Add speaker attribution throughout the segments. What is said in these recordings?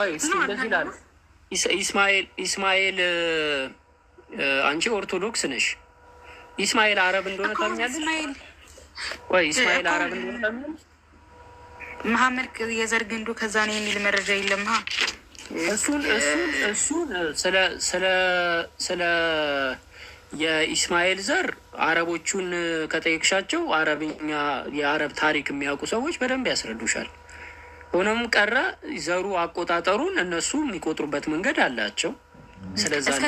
Speaker 1: እንደዚህ ይላል ኢስማኤል አንቺ ኦርቶዶክስ ነሽ። ኢስማኤል አረብ እንደሆነ ታምኛለሽ? ወይ ኢስማኤል አረብ እንደሆነ ታምኛለሽ?
Speaker 2: መሐመድ የዘር ግንዱ ከዛ ነው የሚል መረጃ የለም።
Speaker 1: እሱን ስለ የኢስማኤል ዘር አረቦቹን ከጠየቅሻቸው አረብኛ የአረብ ታሪክ የሚያውቁ ሰዎች በደንብ ያስረዱሻል። ሆኖም ቀረ ዘሩ አቆጣጠሩን እነሱ የሚቆጥሩበት መንገድ አላቸው። ስለዛ
Speaker 2: እስከ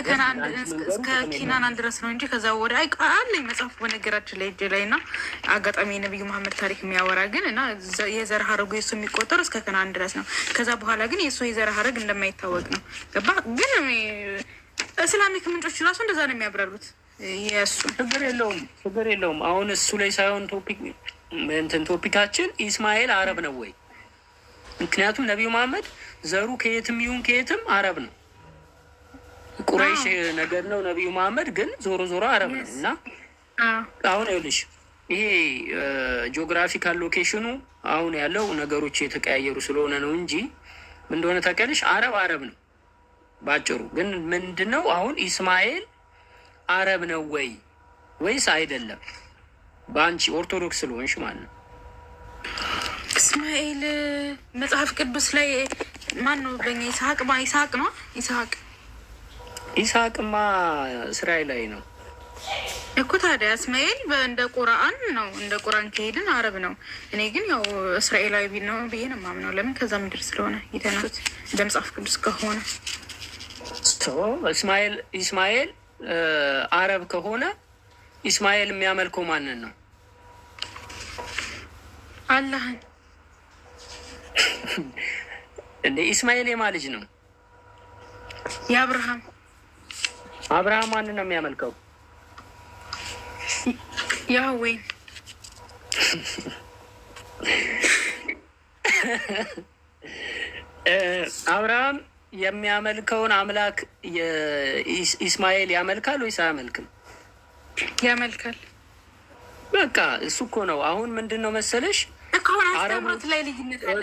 Speaker 2: ኪናን ድረስ ነው እንጂ ከዛ ወደ አለኝ መጽሐፍ በነገራችን ላይ እጅ ላይ እና አጋጣሚ የነቢዩ መሐመድ ታሪክ የሚያወራ ግን እና የዘር ሀረጉ የሱ የሚቆጠሩ እስከ ከናን ድረስ ነው። ከዛ በኋላ ግን የሱ የዘር ሀረግ እንደማይታወቅ ነው። ገባ? ግን እስላሚክ ምንጮች ራሱ እንደዛ ነው የሚያብራሩት። የሱ
Speaker 1: ችግር የለውም። አሁን እሱ ላይ ሳይሆን ቶፒካችን ኢስማኤል አረብ ነው ወይ? ምክንያቱም ነቢዩ መሐመድ ዘሩ ከየትም ይሁን ከየትም አረብ ነው። ቁረይሽ ነገር ነው ነቢዩ መሐመድ ግን ዞሮ ዞሮ አረብ ነው። እና አሁን ይኸውልሽ ይሄ ጂኦግራፊካል ሎኬሽኑ አሁን ያለው ነገሮች የተቀያየሩ ስለሆነ ነው እንጂ ምን እንደሆነ ታውቂያለሽ? አረብ ነው ባጭሩ። ግን ምንድነው አሁን ኢስማኤል አረብ ነው ወይ ወይስ አይደለም? በአንቺ ኦርቶዶክስ ስለሆንሽ ማለት ነው።
Speaker 2: እስማኤል መጽሐፍ ቅዱስ ላይ ማን ነው? በእኛ ይስሐቅ ነው።
Speaker 1: ይስሐቅማ እስራኤላዊ ነው
Speaker 2: እኮ። ታዲያ እስማኤል እንደ ቁርአን ነው። እንደ ቁርአን ከሄድን አረብ ነው። እኔ ግን ያው እስራኤላዊ ነው ብዬ ነው የማምነው። ለምን? ከዛ ምድር ስለሆነ የተናት እንደ መጽሐፍ ቅዱስ ከሆነ
Speaker 1: ኢስማኤል አረብ ከሆነ ኢስማኤል የሚያመልከው ማንን ነው?
Speaker 2: አላህን።
Speaker 1: እንደ ኢስማኤል የማ ልጅ ነው?
Speaker 2: የአብርሃም።
Speaker 1: አብርሃም ማንን ነው የሚያመልከው?
Speaker 2: ያህዌ።
Speaker 1: አብርሃም የሚያመልከውን አምላክ ኢስማኤል ያመልካል ወይስ አያመልክም?
Speaker 2: ያመልካል።
Speaker 1: በቃ እሱ እኮ ነው። አሁን ምንድን ነው መሰለሽ
Speaker 2: አስተምሮት ላይ ልዩነት አለ።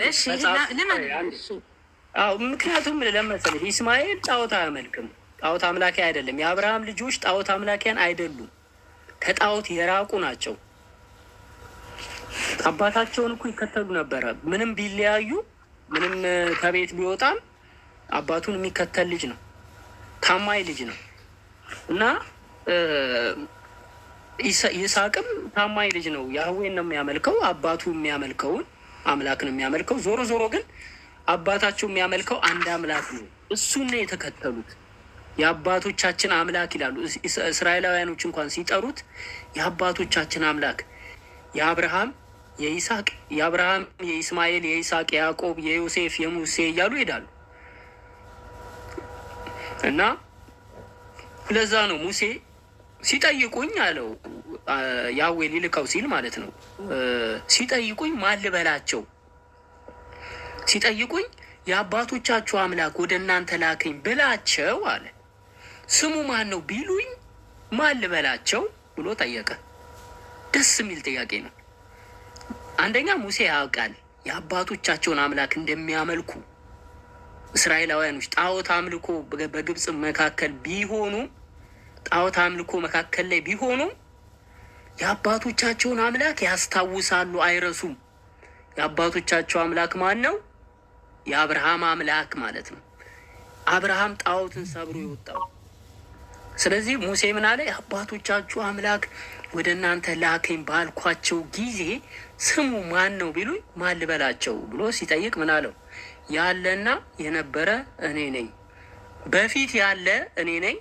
Speaker 1: ምክንያቱም ለመሰለሽ ኢስማኤል ጣዖት አያመልክም። ጣዖት አምላኪ አይደለም። የአብርሃም ልጆች ጣዖት አምላኪያን አይደሉም። ከጣዖት የራቁ ናቸው። አባታቸውን እኮ ይከተሉ ነበረ። ምንም ቢለያዩ፣ ምንም ከቤት ቢወጣም አባቱን የሚከተል ልጅ ነው። ታማኝ ልጅ ነው እና ይስሐቅም ታማኝ ልጅ ነው። ያህዌን ነው የሚያመልከው። አባቱ የሚያመልከውን አምላክ ነው የሚያመልከው። ዞሮ ዞሮ ግን አባታቸው የሚያመልከው አንድ አምላክ ነው። እሱን ነው የተከተሉት። የአባቶቻችን አምላክ ይላሉ እስራኤላውያኖች እንኳን ሲጠሩት የአባቶቻችን አምላክ የአብርሃም የይስሐቅ፣ የአብርሃም የኢስማኤል፣ የይስሐቅ፣ የያዕቆብ፣ የዮሴፍ፣ የሙሴ እያሉ ይሄዳሉ። እና ለዛ ነው ሙሴ ሲጠይቁኝ አለው ያህዌ ሊልከው ሲል ማለት ነው። ሲጠይቁኝ ማን ልበላቸው? ሲጠይቁኝ የአባቶቻችሁ አምላክ ወደ እናንተ ላከኝ ብላቸው አለ። ስሙ ማን ነው ቢሉኝ ማን ልበላቸው ብሎ ጠየቀ። ደስ የሚል ጥያቄ ነው። አንደኛ ሙሴ ያውቃል የአባቶቻቸውን አምላክ እንደሚያመልኩ። እስራኤላውያኖች ጣዖት አምልኮ በግብፅ መካከል ቢሆኑ ጣዖት አምልኮ መካከል ላይ ቢሆኑ የአባቶቻቸውን አምላክ ያስታውሳሉ፣ አይረሱም። የአባቶቻቸው አምላክ ማን ነው? የአብርሃም አምላክ ማለት ነው። አብርሃም ጣዖትን ሰብሮ የወጣው። ስለዚህ ሙሴ ምን አለ? የአባቶቻችሁ አምላክ ወደ እናንተ ላከኝ ባልኳቸው ጊዜ ስሙ ማን ነው ቢሉኝ ማን ልበላቸው ብሎ ሲጠይቅ ምን አለው? ያለና የነበረ እኔ ነኝ። በፊት ያለ እኔ ነኝ፣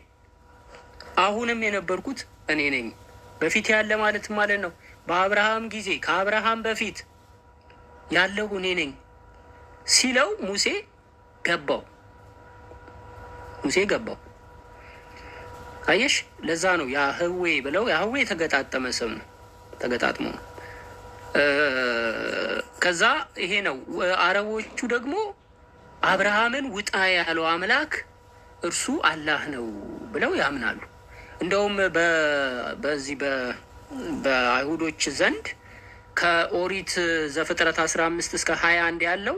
Speaker 1: አሁንም የነበርኩት እኔ ነኝ። በፊት ያለ ማለት ነው በአብርሃም ጊዜ ከአብርሃም በፊት ያለው እኔ ነኝ ሲለው ሙሴ ገባው። አየሽ፣ ለዛ ነው ያህዌ ብለው። ያህዌ የተገጣጠመ ስም ነው፣ ተገጣጥሞ ነው። ከዛ ይሄ ነው። አረቦቹ ደግሞ አብርሃምን ውጣ ያለው አምላክ እርሱ አላህ ነው ብለው ያምናሉ። እንደውም በዚህ በአይሁዶች ዘንድ ከኦሪት ዘፍጥረት 15 እስከ 21 ያለው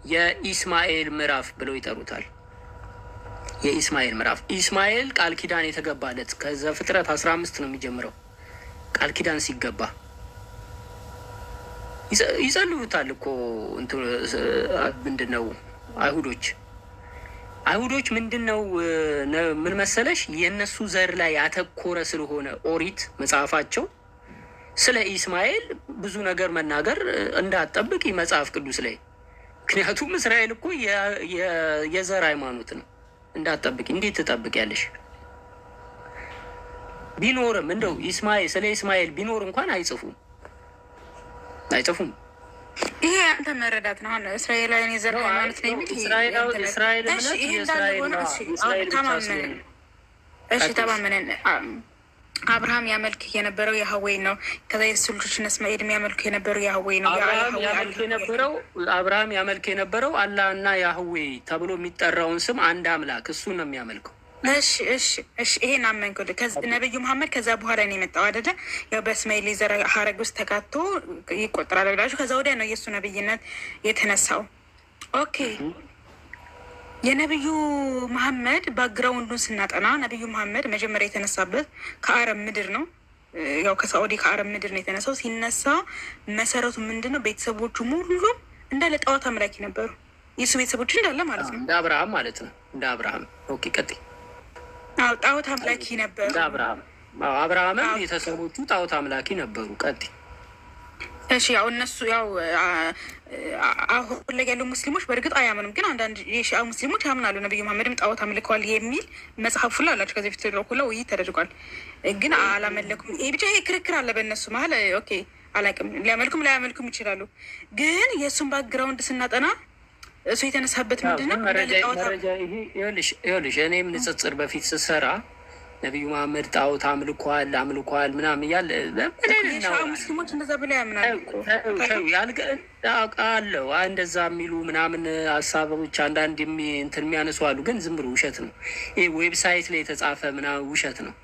Speaker 1: የኢስማኤል ምዕራፍ ብለው ይጠሩታል። የኢስማኤል ምዕራፍ ኢስማኤል ቃል ኪዳን የተገባለት ከዘፍጥረት 15 ነው የሚጀምረው። ቃል ኪዳን ሲገባ ይጸልዩታል እኮ ምንድን ነው አይሁዶች ምንድን ነው ምን መሰለሽ የእነሱ ዘር ላይ ያተኮረ ስለሆነ ኦሪት መጽሐፋቸው ስለ ኢስማኤል ብዙ ነገር መናገር እንዳትጠብቂ መጽሐፍ ቅዱስ ላይ። ምክንያቱም እስራኤል እኮ የዘር ሃይማኖት ነው። እንዳትጠብቂ እንዴት ትጠብቂያለሽ? ቢኖርም እንደው ስለ ኢስማኤል ቢኖር እንኳን አይጽፉም።
Speaker 2: ይሄ አንተ መረዳት ነው። አሁን እስራኤላውያን የዘር ሃይማኖት ነው የሚል ተማመነን። አብርሃም ያመልክ የነበረው ያህዌ ነው። ከዛ የሱ ልጆች እስማኤል የሚያመልኩ የነበረው ያህዌ ነው።
Speaker 1: አብርሃም ያመልክ የነበረው አላህ እና ያህዌ ተብሎ የሚጠራውን ስም አንድ አምላክ እሱ ነው የሚያመልከው።
Speaker 2: እሺ ይሄን አመንኩ። ነብዩ መሐመድ ከዛ በኋላ ነው የመጣው አይደለ? ያው በእስማኤል የዘር ሀረግ ውስጥ ተካቶ ይቆጠራል ብላችሁ ከዛ ወዲያ ነው የእሱ ነብይነት የተነሳው። ኦኬ የነብዩ መሐመድ ባግራውንዱን ስናጠና ነብዩ መሐመድ መጀመሪያ የተነሳበት ከአረብ ምድር ነው። ያው ከሳዑዲ ከአረብ ምድር ነው የተነሳው። ሲነሳ መሰረቱ ምንድን ነው? ቤተሰቦቹ ሙሉም እንዳለ ጣዖት አምላኪ ነበሩ። የእሱ ቤተሰቦች እንዳለ ማለት ነው።
Speaker 1: እንደ አብርሃም ማለት ነው። እንደ አብርሃም። ኦኬ ቀጥይ።
Speaker 2: ጣዖት አምላኪ ነበሩ።
Speaker 1: አብርሃምም ቤተሰቦቹ ጣዖት አምላኪ ነበሩ። ቀጥይ።
Speaker 2: እሺ ያው እነሱ ያው አሁን ላይ ያሉ ሙስሊሞች በእርግጥ አያምኑም፣ ግን አንዳንድ የሺአ ሙስሊሞች ያምናሉ። ነብዩ መሐመድም ጣዖት አምልከዋል የሚል መጽሐፍ ሁላ አላቸው። ከዚህ በፊት ሁላ ውይይት ተደርጓል፣ ግን አላመለኩም። ይሄ ብቻ ይሄ ክርክር አለ በእነሱ መሀል። ኦኬ አላውቅም፣ ሊያመልኩም ላያመልኩም ይችላሉ። ግን የእሱን ባክግራውንድ ስናጠና እሱ የተነሳበት ምንድን ነው?
Speaker 1: ይኸውልሽ እኔም ንጽጽር በፊት ስሰራ ነቢዩ መሐመድ ጣዖት አምልኳል ምናምን እያለ
Speaker 2: ሙስሊሞች እንደዛ ብለው ያምናሉ
Speaker 1: አውቃለሁ። እንደዛ የሚሉ ምናምን ሀሳቦች አንዳንድ እንትን የሚያነሱ አሉ፣ ግን ዝም ብሎ ውሸት ነው። ይህ ዌብሳይት ላይ የተጻፈ ምናምን ውሸት ነው።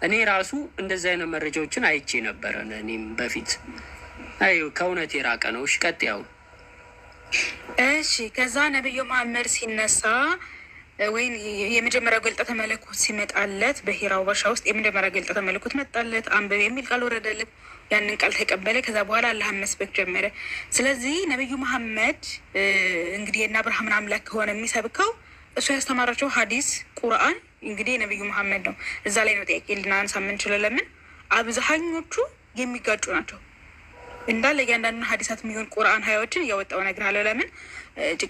Speaker 1: እኔ ራሱ እንደዚህ አይነት መረጃዎችን አይቼ ነበረ። እኔም በፊት ከእውነት የራቀ ነው። እሺ ቀጥይ። ያው
Speaker 2: እሺ ከዛ ነቢዩ መሐመድ ሲነሳ ወይም የመጀመሪያው ገልጠተ መለኮት ሲመጣለት በሂራው ዋሻ ውስጥ የመጀመሪያ ገልጠተ መለኮት መጣለት። አንብብ የሚል ቃል ወረደለት። ያንን ቃል ተቀበለ። ከዛ በኋላ አላህን መስበክ ጀመረ። ስለዚህ ነቢዩ መሐመድ እንግዲህ የእነ አብርሃምን አምላክ ከሆነ የሚሰብከው እሱ ያስተማራቸው ሀዲስ ቁርአን እንግዲህ የነቢዩ መሐመድ ነው። እዛ ላይ ነው ጥያቄ ልናነሳ የምንችለው። ለምን አብዛኞቹ የሚጋጩ ናቸው እንዳለ እያንዳንዱን ሀዲሳት የሚሆን ቁርአን ሀያዎችን እያወጣው እነግርሃለሁ። ለምን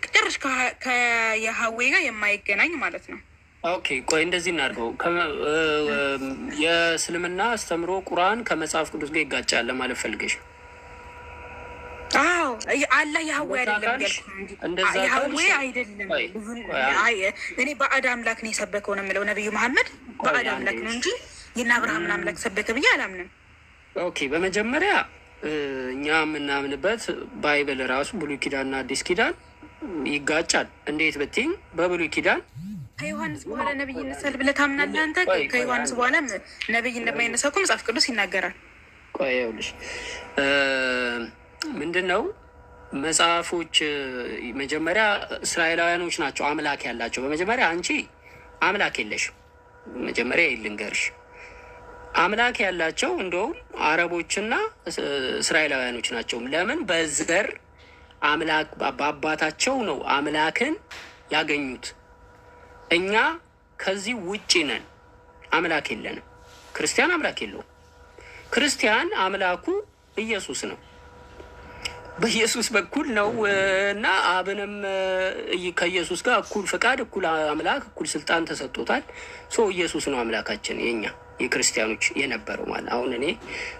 Speaker 2: ጭራሽ ከያህዌ ጋር የማይገናኝ ማለት ነው።
Speaker 1: ኦኬ ቆይ እንደዚህ እናድርገው። የእስልምና አስተምሮ ቁርአን ከመጽሐፍ ቅዱስ ጋር ይጋጫል ማለት ፈልገሽ?
Speaker 2: አዎ አላህ ያህዌ አይደለም ያልኩ፣ ያህዌ አይደለም። እኔ ባዕድ አምላክ ነው የሰበከው ነው የምለው። ነቢዩ መሐመድ ባዕድ አምላክ ነው እንጂ የእነ አብርሃምን አምላክ ሰበከ ብዬ አላምንም።
Speaker 1: ኦኬ በመጀመሪያ እኛ የምናምንበት ባይብል ራሱ ብሉይ ኪዳንና አዲስ ኪዳን ይጋጫል። እንዴት ብትይኝ በብሉይ ኪዳን
Speaker 2: ከዮሐንስ በኋላ ነብይ ይነሳል ብለህ ታምናለህ አንተ? ከዮሐንስ በኋላ ነብይ እንደማይነሳ እኮ መጽሐፍ ቅዱስ ይናገራል።
Speaker 1: ቆይ ይኸውልሽ ምንድን ነው መጽሐፎች መጀመሪያ እስራኤላውያኖች ናቸው አምላክ ያላቸው። በመጀመሪያ አንቺ አምላክ የለሽም። መጀመሪያ ልንገርሽ አምላክ ያላቸው እንደውም አረቦችና እስራኤላውያኖች ናቸው። ለምን? በዘር አምላክ በአባታቸው ነው አምላክን ያገኙት። እኛ ከዚህ ውጪ ነን፣ አምላክ የለንም። ክርስቲያን አምላክ የለውም። ክርስቲያን አምላኩ ኢየሱስ ነው። በኢየሱስ በኩል ነው እና አብንም ከኢየሱስ ጋር እኩል ፍቃድ፣ እኩል አምላክ፣ እኩል ስልጣን ተሰጥቶታል። ኢየሱስ ነው አምላካችን የኛ የክርስቲያኖች የነበረው ማለት። አሁን እኔ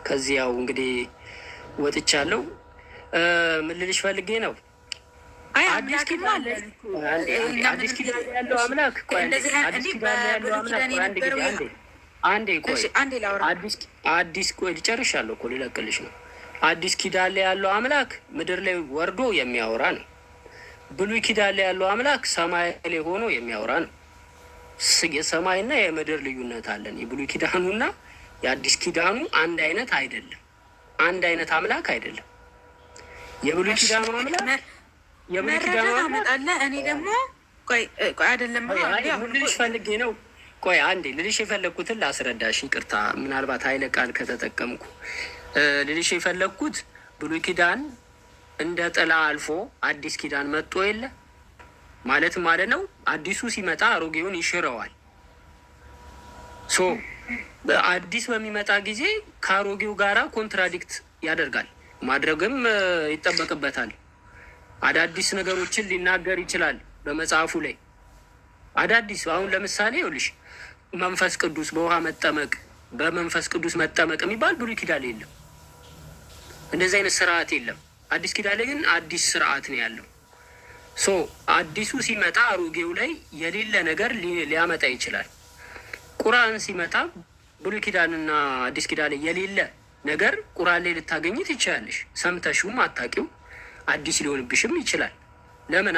Speaker 1: ከዚህ ያው እንግዲህ ወጥቻለሁ። ምን ልልሽ ፈልጌ ነው አዲስ ኪዳን ያለው አምላክ አዲስ ቆይ ልጨርሻለሁ እኮ ልለቅልሽ ነው። አዲስ ኪዳን ላይ ያለው አምላክ ምድር ላይ ወርዶ የሚያወራ ነው። ብሉይ ኪዳን ላይ ያለው አምላክ ሰማይ ላይ ሆኖ የሚያወራ ነው። የሰማይና የምድር ልዩነት አለን። የብሉይ ኪዳኑና የአዲስ ኪዳኑ አንድ አይነት አይደለም። አንድ አይነት አምላክ አይደለም። የብሉይ ኪዳኑ አምላክ የብሉይ
Speaker 2: ታመጣለህ። እኔ ደግሞ ቆይ አይደለም
Speaker 1: ልልሽ ፈልጌ ነው። ቆይ አንዴ ልልሽ የፈለግኩትን ላስረዳሽ። ይቅርታ ምናልባት ኃይለ ቃል ከተጠቀምኩ። ልልሽ የፈለግኩት ብሉይ ኪዳን እንደ ጥላ አልፎ አዲስ ኪዳን መጥቶ የለ ማለት ነው። አዲሱ ሲመጣ አሮጌውን ይሽረዋል። አዲስ በሚመጣ ጊዜ ከአሮጌው ጋራ ኮንትራዲክት ያደርጋል። ማድረግም ይጠበቅበታል። አዳዲስ ነገሮችን ሊናገር ይችላል በመጽሐፉ ላይ አዳዲስ። አሁን ለምሳሌ ይኸውልሽ መንፈስ ቅዱስ በውሃ መጠመቅ፣ በመንፈስ ቅዱስ መጠመቅ የሚባል ብሉይ ኪዳን የለም። እንደዚህ አይነት ስርዓት የለም። አዲስ ኪዳን ላይ ግን አዲስ ስርዓት ነው ያለው። አዲሱ ሲመጣ አሮጌው ላይ የሌለ ነገር ሊያመጣ ይችላል። ቁርአን ሲመጣ ብሉይ ኪዳንና አዲስ ኪዳን ላይ የሌለ ነገር ቁርአን ላይ ልታገኝ ትችላለሽ። ሰምተሽውም አታውቂው አዲስ ሊሆንብሽም ይችላል። ለምን?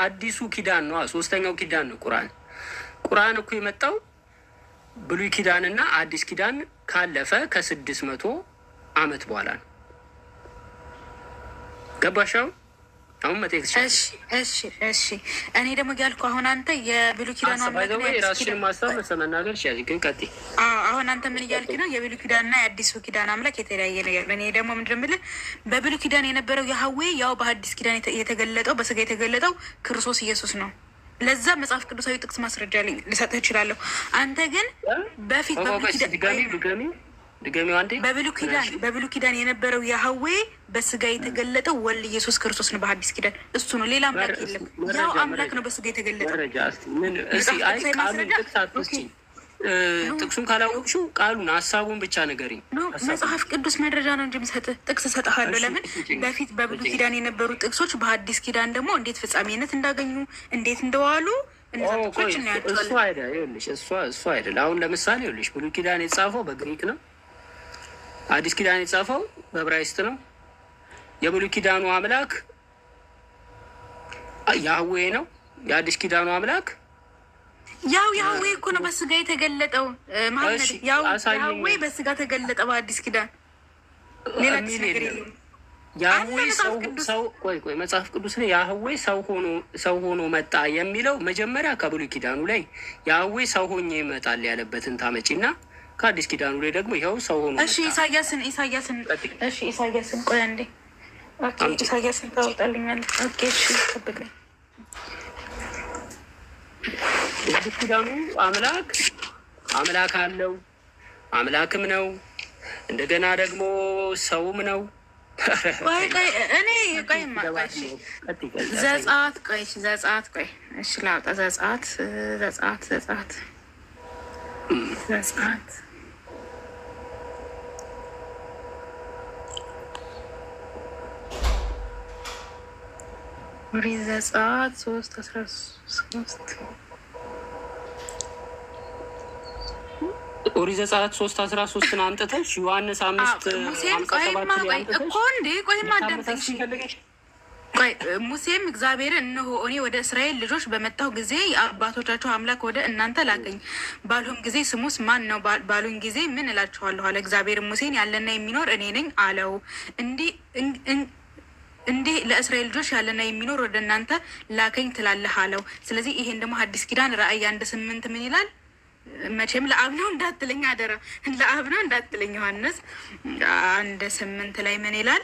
Speaker 1: አዲሱ ኪዳን ነው፣ ሶስተኛው ኪዳን ነው ቁርአን እኮ የመጣው ብሉይ ኪዳንና አዲስ ኪዳን ካለፈ ከ600 ዓመት በኋላ ነው። ገባሻው? አሁን መጠየቅ ትችላለሽ።
Speaker 2: እሺ እኔ ደግሞ ያልኩህ አሁን አንተ የብሉይ ኪዳን
Speaker 1: ራስሽን ማስታወስ መናገር ይችላል። ግን ቀጥይ።
Speaker 2: አሁን አንተ ምን እያልክ ነው? የብሉይ ኪዳንና የአዲሱ ኪዳን አምላክ የተለያየ ነገር። እኔ ደግሞ ምንድን የምልህ በብሉይ ኪዳን የነበረው ያህዌ ያው በአዲስ ኪዳን የተገለጠው በስጋ የተገለጠው ክርስቶስ ኢየሱስ ነው። ለዛ መጽሐፍ ቅዱሳዊ ጥቅስ ማስረጃ ልሰጥህ እችላለሁ። አንተ ግን በፊት በብሉይ ኪዳን የነበረው ያህዌ በስጋ የተገለጠው ወልድ ኢየሱስ ክርስቶስ ነው። በአዲስ ኪዳን እሱ ነው፣ ሌላ አምላክ የለም። ያው አምላክ ነው በስጋ የተገለጠው።
Speaker 1: ጥቅሱን ካላወቅሽው ቃሉን ሀሳቡን ብቻ ንገሪኝ።
Speaker 2: መጽሐፍ ቅዱስ መረጃ ነው እንጂ የምሰጥህ ጥቅስ እሰጥሃለሁ። ለምን በፊት በብሉይ ኪዳን የነበሩ ጥቅሶች በአዲስ ኪዳን ደግሞ እንዴት ፍጻሜነት እንዳገኙ እንዴት እንደዋሉ
Speaker 1: እሱ አይደል። አሁን ለምሳሌ ይኸውልሽ ብሉይ ኪዳን የተጻፈው በግሪክ ነው። አዲስ ኪዳን የተጻፈው በዕብራይስጥ ነው። የብሉይ ኪዳኑ አምላክ ያህዌ ነው። የአዲስ ኪዳኑ አምላክ
Speaker 2: ያው ያህዌ እኮ ነው በስጋ የተገለጠው። ማለት ያህዌ በስጋ ተገለጠ በአዲስ ኪዳን። ሌላ ነገር የለም።
Speaker 1: ያህዌ ሰው ቆይ መጽሐፍ ቅዱስ ላይ ያህዌ ሰው ሆኖ መጣ የሚለው መጀመሪያ ከብሉይ ኪዳኑ ላይ ያህዌ ሰው ሆኜ ይመጣል ያለበትን ታመጪና ከአዲስ ኪዳኑ ላይ ደግሞ ይኸው ሰው ሆኖ መጣ።
Speaker 2: ኢሳያስን ቆይ አንዴ። ኢሳያስን ታወጣልኛለህ? እሺ ጠብቀኝ።
Speaker 1: የአዲስ ኪዳኑ አምላክ አለው፣ አምላክም ነው፣ እንደገና ደግሞ ሰውም ነው።
Speaker 2: ዘጸአት እሺ ላውጣ። ዘጸአት ኦሪት ዘጸአት 3:13
Speaker 1: ኦሪት ዘጸአት 3:13 አምጥተሽ ዮሐንስ 5:57
Speaker 2: ሙሴም እግዚአብሔርን እነሆ እኔ ወደ እስራኤል ልጆች በመጣሁ ጊዜ የአባቶቻቸው አምላክ ወደ እናንተ ላከኝ ባልሁም ጊዜ ስሙስ ማን ነው ባሉኝ ጊዜ ምን እላችኋለሁ አለ። እግዚአብሔር ሙሴን ያለና የሚኖር እኔ ነኝ አለው። እንዲህ ለእስራኤል ልጆች ያለና የሚኖር ወደ እናንተ ላከኝ ትላለህ አለው። ስለዚህ ይሄን ደግሞ አዲስ ኪዳን ራእይ 1:8 ምን ይላል? መቼም ለአብ ነው እንዳትለኝ፣ አደራ ለአብ ነው እንዳትለኝ። ዮሐንስ 1:8 ላይ ምን ይላል?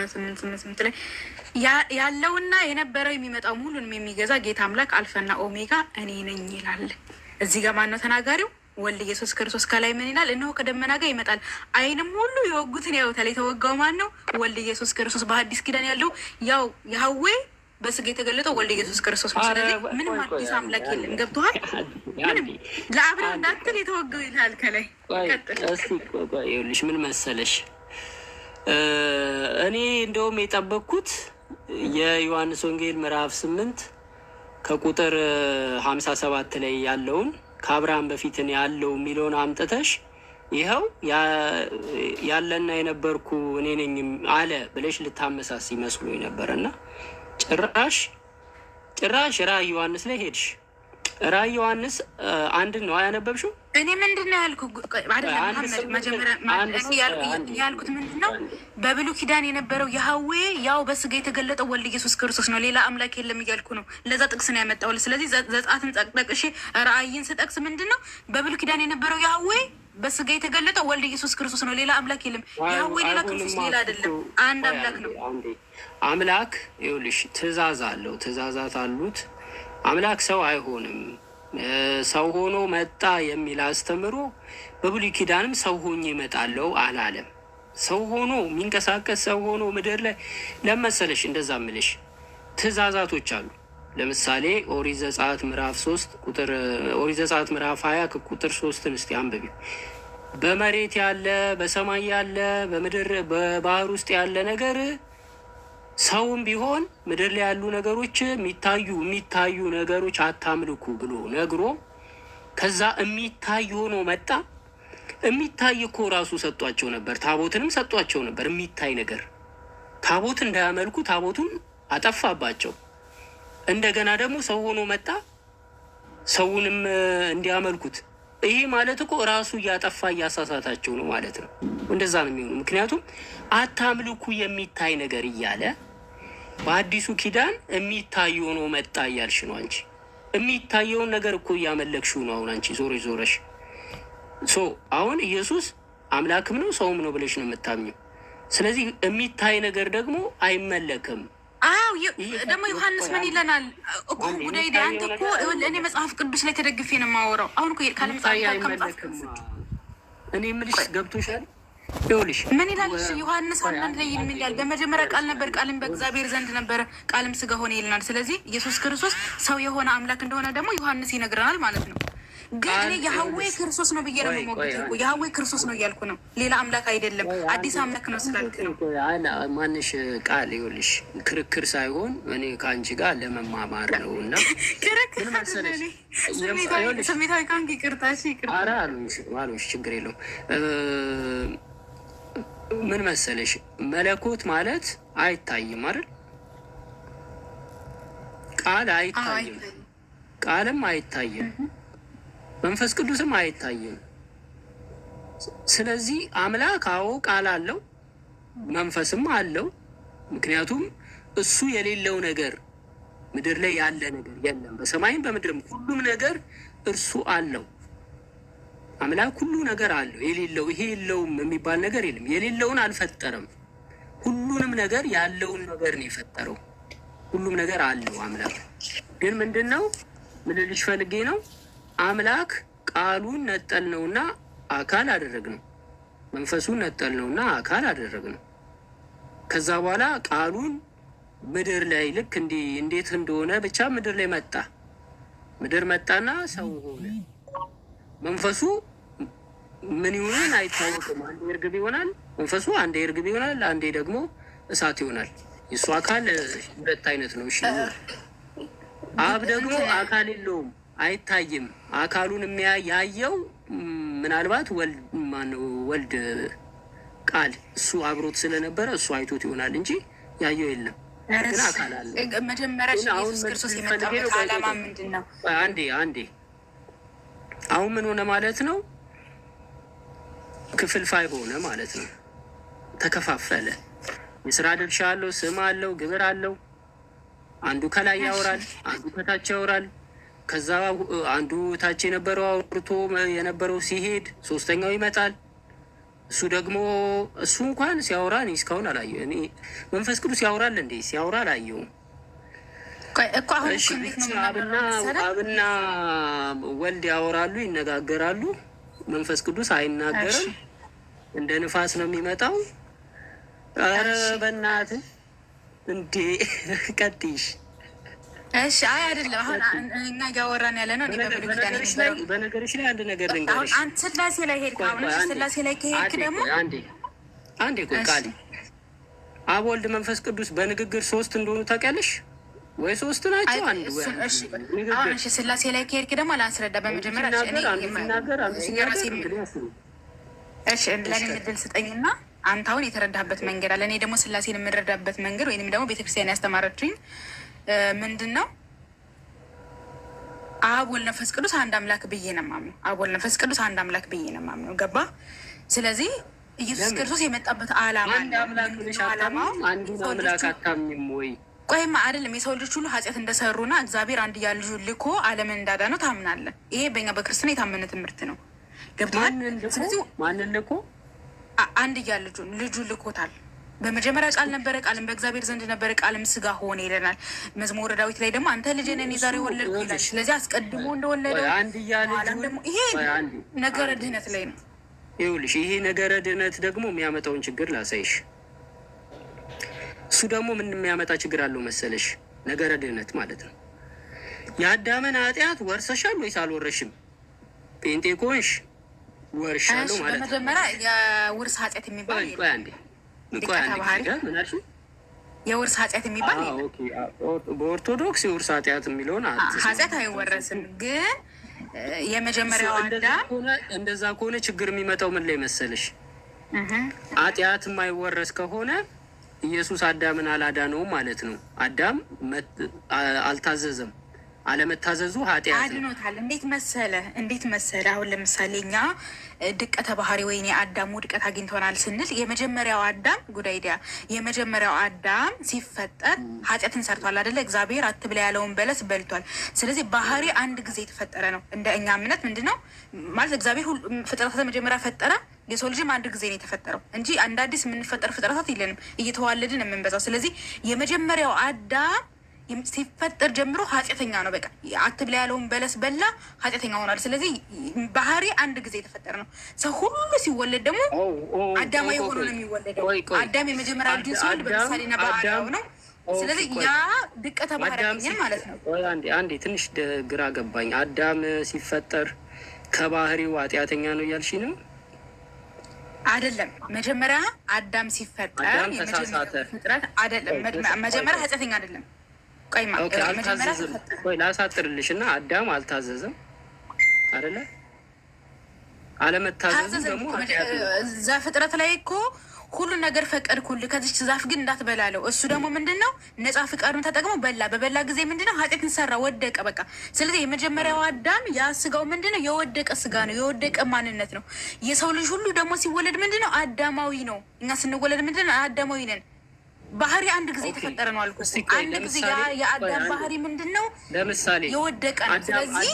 Speaker 2: 8:8 ላይ ያለውና የነበረው የሚመጣው ሁሉንም የሚገዛ ጌታ አምላክ አልፋና ኦሜጋ እኔ ነኝ ይላል። እዚህ ጋር ማን ነው ተናጋሪው? ወልድ ኢየሱስ ክርስቶስ። ከላይ ምን ይላል? እነሆ ከደመና ጋር ይመጣል፣ ዓይንም ሁሉ የወጉትን ያዩታል። የተወጋው ማን ነው? ወልድ ኢየሱስ ክርስቶስ። በአዲስ ኪዳን ያለው ያው ያህዌ በስጋ የተገለጠው ወልድ ኢየሱስ ክርስቶስ ነው። ስለዚህ ምንም አዲስ አምላክ የለም። ገብቶሃል? ምንም ለአብ ነው እንዳትል የተወጋው ይላል ከላይ።
Speaker 1: ይኸውልሽ ምን መሰለሽ፣ እኔ እንደውም የጠበቅኩት የዮሐንስ ወንጌል ምዕራፍ 8 ከቁጥር 57 ላይ ያለውን ከአብርሃም በፊትን ያለው የሚለውን አምጥተሽ ይኸው ያለና የነበርኩ እኔ ነኝ አለ ብለሽ ልታመሳስ ይመስሉኝ ነበር። እና ጭራሽ ራዕይ ዮሐንስ ላይ ሄድሽ። ራዕይ ዮሐንስ 1 ነው ያነበብሽው?
Speaker 2: እኔ ምንድን ነው ያልኩት ምንድን ነው በብሉይ ኪዳን የነበረው የሀዌ ያው በስጋ የተገለጠው ወልድ ኢየሱስ ክርስቶስ ነው፣ ሌላ አምላክ የለም እያልኩ ነው። ለዛ ጥቅስ ነው ያመጣው። ስለዚህ ዘጸአትን ጠቅጠቅሽ ራእይን ስጠቅስ ምንድን ነው በብሉይ ኪዳን የነበረው የሀዌ በስጋ የተገለጠው ወልድ ኢየሱስ ክርስቶስ ነው፣ ሌላ አምላክ የለም። የሀዌ ሌላ ክርስቶስ ሌላ አይደለም፣ አንድ አምላክ ነው።
Speaker 1: አምላክ ይኸውልሽ ትእዛዝ አለው፣ ትእዛዛት አሉት። አምላክ ሰው አይሆንም። ሰው ሆኖ መጣ የሚል አስተምሮ በብሉይ ኪዳንም ሰው ሆኜ እመጣለሁ አላለም። ሰው ሆኖ የሚንቀሳቀስ ሰው ሆኖ ምድር ላይ ለመሰለሽ እንደዛ ምልሽ ትእዛዛቶች አሉ። ለምሳሌ ኦሪት ዘጸአት ምዕራፍ 20 ቁጥር 3 እስቲ አንብቢው። በመሬት ያለ በሰማይ ያለ በምድር በባህር ውስጥ ያለ ነገር ሰውም ቢሆን ምድር ላይ ያሉ ነገሮች የሚታዩ ነገሮች አታምልኩ ብሎ ነግሮ ከዛ የሚታይ ሆኖ መጣ። የሚታይ እኮ ራሱ ሰጧቸው ነበር፣ ታቦትንም ሰጧቸው ነበር። የሚታይ ነገር ታቦት እንዳያመልኩ ታቦቱን አጠፋባቸው። እንደገና ደግሞ ሰው ሆኖ መጣ፣ ሰውንም እንዲያመልኩት። ይሄ ማለት እኮ ራሱ እያጠፋ እያሳሳታቸው ነው ማለት ነው። እንደዛ ነው የሚሆኑ። ምክንያቱም አታምልኩ የሚታይ ነገር እያለ በአዲሱ ኪዳን የሚታይ ሆኖ መጣ እያልሽ ነው አንቺ። የሚታየውን ነገር እኮ እያመለክሽው ነው አሁን አንቺ ዞረሽ። አሁን ኢየሱስ አምላክም ነው ሰውም ነው ብለሽ ነው የምታምኘው። ስለዚህ የሚታይ ነገር ደግሞ አይመለክም።
Speaker 2: አዎ ደግሞ ዮሐንስ ምን ይለናል እኮ ጉዳይ አንተ እኮ እኔ መጽሐፍ ቅዱስ ላይ ተደግፌ ነው የማወራው። አሁን እኮ ካለ መጽሐፍ
Speaker 1: እኔ የምልሽ ገብቶሻል? ይኸውልሽ
Speaker 2: ምን ይላል ዮሐንስ አንዳንድ ላይ ምን ይላል? በመጀመሪያ ቃል ነበር፣ ቃልም በእግዚአብሔር ዘንድ ነበረ፣ ቃልም ስጋ ሆነ ይልናል። ስለዚህ ኢየሱስ ክርስቶስ ሰው የሆነ አምላክ እንደሆነ ደግሞ ዮሐንስ ይነግረናል ማለት ነው። ግን እኔ የሀዌ ክርስቶስ ነው ብዬ ነው የምሞግተው። የሀዌ ክርስቶስ ነው እያልኩ ነው፣ ሌላ አምላክ አይደለም። አዲስ አምላክ ነው ስላልክ ነው።
Speaker 1: ማንሽ ቃል ይኸውልሽ ክርክር ሳይሆን እኔ ከአንቺ ጋር ለመማማር ነው። እና
Speaker 2: ክርክር ስሜታዊ ካንክ ይቅርታ
Speaker 1: አሉሽ ችግር የለውም። ምን መሰለሽ መለኮት ማለት አይታይም አይደል? ቃል አይታይም፣ ቃልም አይታይም፣ መንፈስ ቅዱስም አይታይም። ስለዚህ አምላክ አዎ ቃል አለው መንፈስም አለው። ምክንያቱም እሱ የሌለው ነገር ምድር ላይ ያለ ነገር የለም። በሰማይም በምድርም ሁሉም ነገር እርሱ አለው። አምላክ ሁሉ ነገር አለው። የሌለው ይሄ የለውም የሚባል ነገር የለም። የሌለውን አልፈጠረም። ሁሉንም ነገር ያለውን ነገር ነው የፈጠረው። ሁሉም ነገር አለው አምላክ። ግን ምንድን ነው ምን ልልሽ ፈልጌ ነው፣ አምላክ ቃሉን ነጠል ነውና አካል አደረግነው፣ መንፈሱን ነጠል ነውና አካል አደረግነው። ከዛ በኋላ ቃሉን ምድር ላይ ልክ እንዴት እንደሆነ ብቻ ምድር ላይ መጣ። ምድር መጣና ሰው ሆነ። መንፈሱ ምን ይሆናል አይታወቅም። አንዴ እርግብ ይሆናል መንፈሱ፣ አንዴ እርግብ ይሆናል፣ አንዴ ደግሞ እሳት ይሆናል። የእሱ አካል ሁለት አይነት ነው። እሺ አብ ደግሞ አካል የለውም፣ አይታይም። አካሉን ያየው ምናልባት ወልድ ቃል እሱ አብሮት ስለነበረ እሱ አይቶት ይሆናል እንጂ ያየው የለም። ግን አካል አለ።
Speaker 2: መጀመሪያ ኢየሱስ ክርስቶስ የመጣበት ዓላማ ምንድን ነው?
Speaker 1: አንዴ አሁን ምን ሆነ ማለት ነው? ክፍልፋይ ሆነ ማለት ነው። ተከፋፈለ። የስራ ድርሻ አለው፣ ስም አለው፣ ግብር አለው። አንዱ ከላይ ያወራል፣ አንዱ ከታች ያወራል። ከዛ አንዱ ታች የነበረው አውርቶ የነበረው ሲሄድ ሶስተኛው ይመጣል። እሱ ደግሞ እሱ እንኳን ሲያወራ እኔ እስካሁን አላየሁ። እኔ መንፈስ ቅዱስ ያወራል እንዴ? ሲያወራ አላየሁም። አብና ወልድ ያወራሉ፣ ይነጋገራሉ። መንፈስ ቅዱስ አይናገርም፣ እንደ ንፋስ ነው የሚመጣው። ኧረ በእናትህ እንዴ ቀጥይሽ።
Speaker 2: እሺ አይ አይደለም፣ አሁን እኛ እያወራን ያለ ነው።
Speaker 1: በነገሮች ላይ አንድ ነገር ልንገርሽ።
Speaker 2: አንተ ስላሴ ላይ ሄድክ። አሁን ስላሴ ላይ ከሄድክ ደግሞ
Speaker 1: አንዴ ቆይ ቃል አብ ወልድ መንፈስ ቅዱስ በንግግር ሶስት እንደሆኑ ታውቂያለሽ ወይ? ሶስት ናቸው። አንዱ
Speaker 2: እሺ ስላሴ ላይ ከሄድክ ደግሞ አላስረዳ። በመጀመሪያ እሺ ለእኔ ምድል ስጠኝና አንተ አሁን የተረዳህበት መንገድ አለ። እኔ ደግሞ ስላሴን የምረዳበት መንገድ ወይንም ደግሞ ቤተክርስቲያን ያስተማረችኝ ምንድን ነው? አብ ወልድ መንፈስ ቅዱስ አንድ አምላክ ብዬ ነው የማምነው። አብ ወልድ መንፈስ ቅዱስ አንድ አምላክ ብዬ ነው የማምነው። ገባ? ስለዚህ ኢየሱስ ክርስቶስ የመጣበት ዓላማ
Speaker 1: አንድ አምላክ ብለሽ አታምኚም? አንዱን አምላክ አታምኚም ወይ?
Speaker 2: ቆይማ አይደለም የሰው ልጆች ሁሉ ኃጢአት እንደሰሩና እግዚአብሔር አንድያ ልጁን ልኮ ዓለምን እንዳዳነው ታምናለን። ይሄ በእኛ በክርስትና የታመነ ትምህርት ነው። ገብቶሃል? ስለዚህ
Speaker 1: ማንን ልኮ?
Speaker 2: አንድያ ልጁን ልኮታል። በመጀመሪያ ቃል ነበረ፣ ቃልም በእግዚአብሔር ዘንድ ነበረ፣ ቃልም ስጋ ሆነ ይለናል። መዝሙረ ዳዊት ላይ ደግሞ አንተ ልጅ ነህ እኔ ዛሬ ወለድኩ ይላል። ስለዚህ አስቀድሞ እንደወለደው ደግሞ ይሄ ነገረ ድህነት ላይ ነው።
Speaker 1: ይኸውልሽ ይሄ ነገረ ድህነት ደግሞ የሚያመጣውን ችግር ላሳይሽ። እሱ ደግሞ ምን የሚያመጣ ችግር አለው መሰለሽ? ነገረ ድህነት ማለት ነው የአዳምን ኃጢአት ወርሰሻል ወይስ አልወረሽም? ጴንጤ ኮንሽ ወርሻለሁ ማለት ነው።
Speaker 2: በመጀመሪያ የውርስ ኃጢአት የሚባል የውርስ ኃጢአት የሚባል
Speaker 1: በኦርቶዶክስ የውርስ ኃጢአት የሚለውን
Speaker 2: ኃጢአት አይወረስም። ግን የመጀመሪያው አዳም
Speaker 1: እንደዛ ከሆነ ችግር የሚመጣው ምን ላይ መሰለሽ? ኃጢአት የማይወረስ ከሆነ ኢየሱስ አዳምን አላዳነውም ማለት ነው። አዳም አልታዘዘም። አለመታዘዙ ኃጢአት
Speaker 2: አድኖታል። እንዴት መሰለ አሁን ለምሳሌ እኛ ድቀተ ባህሪ ወይኔ አዳም ውድቀት አግኝቶናል ስንል የመጀመሪያው አዳም ጉዳይዲያ የመጀመሪያው አዳም ሲፈጠር ኃጢአትን ሰርቷል አይደለ? እግዚአብሔር አትብላ ያለውን በለስ በልቷል። ስለዚህ ባህሪ አንድ ጊዜ የተፈጠረ ነው። እንደ እኛ እምነት ምንድን ነው ማለት እግዚአብሔር ፍጥረታት መጀመሪያ ፈጠረ። የሰው ልጅም አንድ ጊዜ ነው የተፈጠረው እንጂ አንድ አዲስ የምንፈጠር ፍጥረታት የለንም። እየተዋለድን የምንበዛው። ስለዚህ የመጀመሪያው አዳም ሲፈጠር ጀምሮ ኃጢአተኛ ነው። በቃ አትብላ ያለውን በለስ በላ፣ ኃጢአተኛ ሆኗል። ስለዚህ ባህሪ አንድ ጊዜ የተፈጠረ ነው። ሰው ሁሉ ሲወለድ ደግሞ አዳማዊ ሆኖ ነው የሚወለደው። አዳም የመጀመሪያ ልጁ ሲወልድ በምሳሌና በአርአያው ነው። ስለዚህ ያ ድቀተ ባህሪ ያገኘን ማለት ነው።
Speaker 1: አንዴ ትንሽ ግራ ገባኝ። አዳም ሲፈጠር ከባህሪው ኃጢአተኛ ነው እያልሽ ነው?
Speaker 2: አይደለም። መጀመሪያ አዳም ሲፈጠር የመጀመሪያ ፍጥረት አይደለም። መጀመሪያ ኃጢአተኛ አይደለም።
Speaker 1: ላሳጥርልሽ እና አዳም አልታዘዘም አይደለ? አለመታዘዝ ደግሞ
Speaker 2: ዘፍጥረት ላይ እኮ ሁሉን ነገር ፈቀድኩልህ ከዚች ዛፍ ግን እንዳትበላለው። እሱ ደግሞ ምንድን ነው ነፃ ፍቃዱን ተጠቅሞ በላ። በበላ ጊዜ ምንድን ነው ኃጢአትን ሰራ፣ ወደቀ። በቃ ስለዚህ የመጀመሪያው አዳም ያ ስጋው ምንድን ነው? የወደቀ ስጋ ነው፣ የወደቀ ማንነት ነው። የሰው ልጅ ሁሉ ደግሞ ሲወለድ ምንድን ነው? አዳማዊ ነው። እኛ ስንወለድ ምንድን ነው? አዳማዊ ነን። ባህሪ አንድ ጊዜ የተፈጠረ ነው አልኩ። አንድ ጊዜ የአዳም ባህሪ ምንድን ነው?
Speaker 1: ለምሳሌ
Speaker 2: የወደቀ ነው። ስለዚህ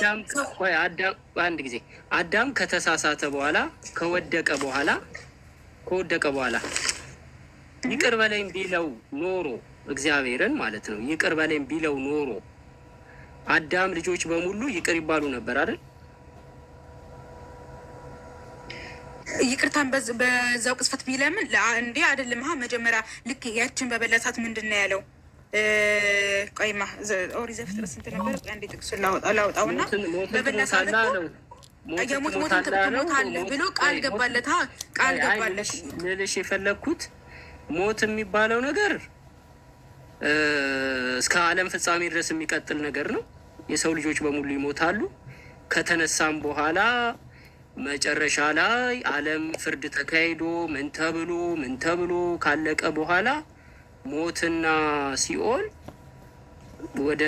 Speaker 1: አንድ ጊዜ አዳም ከተሳሳተ በኋላ ከወደቀ በኋላ ይቅር በለኝ ቢለው ኖሮ እግዚአብሔርን ማለት ነው ይቅር በለኝ ቢለው ኖሮ አዳም ልጆች በሙሉ ይቅር ይባሉ ነበር አይደል?
Speaker 2: ይቅርታን በዛው ቅስፈት ቢለምን እንዴ አይደለም። መጀመሪያ ልክ ያችን በበለሳት ምንድን ነው ያለው? ቆይማ ኦሪት ዘፍጥረት ስንት ነበር? አንዴ ጥቅሱን ላውጣውና በበለሳት የሞት ሞትን ትሞታለህ ብሎ ቃል ገባለት። ቃል ገባለት
Speaker 1: ልልሽ የፈለግኩት ሞት የሚባለው ነገር እስከ ዓለም ፍጻሜ ድረስ የሚቀጥል ነገር ነው። የሰው ልጆች በሙሉ ይሞታሉ። ከተነሳም በኋላ መጨረሻ ላይ ዓለም ፍርድ ተካሂዶ ምን ተብሎ ካለቀ በኋላ ሞትና ሲኦል ወደ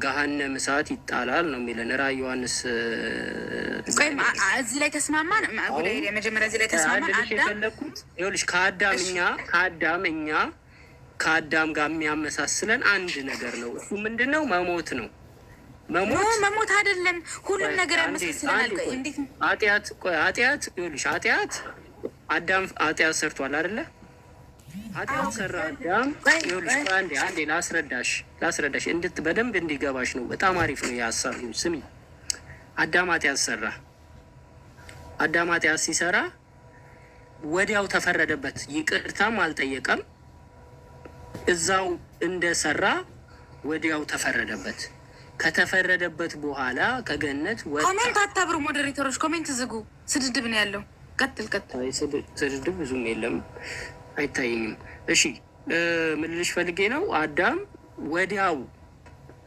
Speaker 1: ገሃነም እሳት ይጣላል ነው የሚለን ራዕየ ዮሐንስ።
Speaker 2: እዚህ ላይ ተስማማን። መጀመሪያ እዚህ ላይ ተስማማን።
Speaker 1: ይኸውልሽ ከአዳም ጋር የሚያመሳስለን አንድ ነገር ነው። እሱ ምንድን ነው? መሞት ነው።
Speaker 2: መሞት አይደለም፣ ሁሉም ነገር ያመሳስለናል።
Speaker 1: ኃጢአት ይኸውልሽ አዳም ኃጢአት ሰርቷል አይደለ? ኃጢአት ሰራ አዳም። ይኸውልሽ አንዴ ላስረዳሽ በደንብ እንዲገባሽ ነው። በጣም አሪፍ ነው የሀሳብ ስሚ። አዳም ኃጢአት ሰራ። አዳም ኃጢአት ሲሰራ ወዲያው ተፈረደበት። ይቅርታም አልጠየቀም። እዛው እንደሰራ ወዲያው ተፈረደበት። ከተፈረደበት በኋላ ከገነት ወጣ።
Speaker 2: ኮሜንት አታብሩ ሞዴሬተሮች፣ ኮሜንት ዝጉ። ስድድብ ነው ያለው። ቀጥል።
Speaker 1: ስድድብ ብዙም የለም አይታየኝም። እሺ ምን ልልሽ ፈልጌ ነው፣ አዳም ወዲያው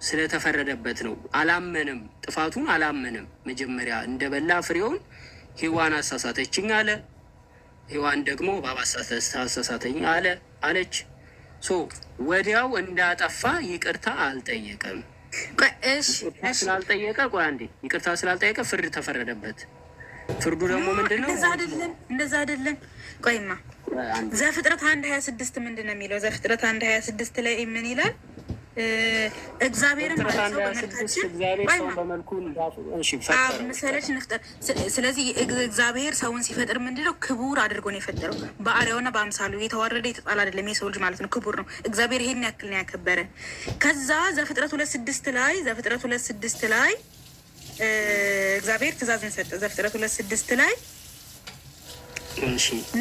Speaker 1: ስለተፈረደበት ነው። አላመንም፣ ጥፋቱን አላመንም። መጀመሪያ እንደበላ ፍሬውን ሔዋን አሳሳተችኝ አለ። ሔዋን ደግሞ እባብ አሳሳተኝ አለች። ወዲያው እንዳጠፋ ይቅርታ አልጠየቀም። ስላልጠየቀ ቆይ አንዴ ይቅርታ ስላልጠየቀ ፍርድ ተፈረደበት። ፍርዱ ደግሞ ምንድን ነው?
Speaker 2: እንደዛ አይደለም። ቆይማ ዘፍጥረት 1:26 ምንድን ነው የሚለው? ዘፍጥረት 1:26 ላይ ምን ይላል? እግዚአብሔርን መሰለች ንፍጠር። ስለዚህ እግዚአብሔር ሰውን ሲፈጥር ምንድነው ክቡር አድርጎ ነው የፈጠረው። በአርአያውና በአምሳሉ የተዋረደ የተጣለ አይደለም የሰው ልጅ ማለት ነው። ክቡር ነው። እግዚአብሔር ይሄን ያክል ነው ያከበረ። ከዛ ዘፍጥረት 2:6 ላይ እግዚአብሔር ትእዛዝን ሰጠ። ዘፍጥረት 2:6 ላይ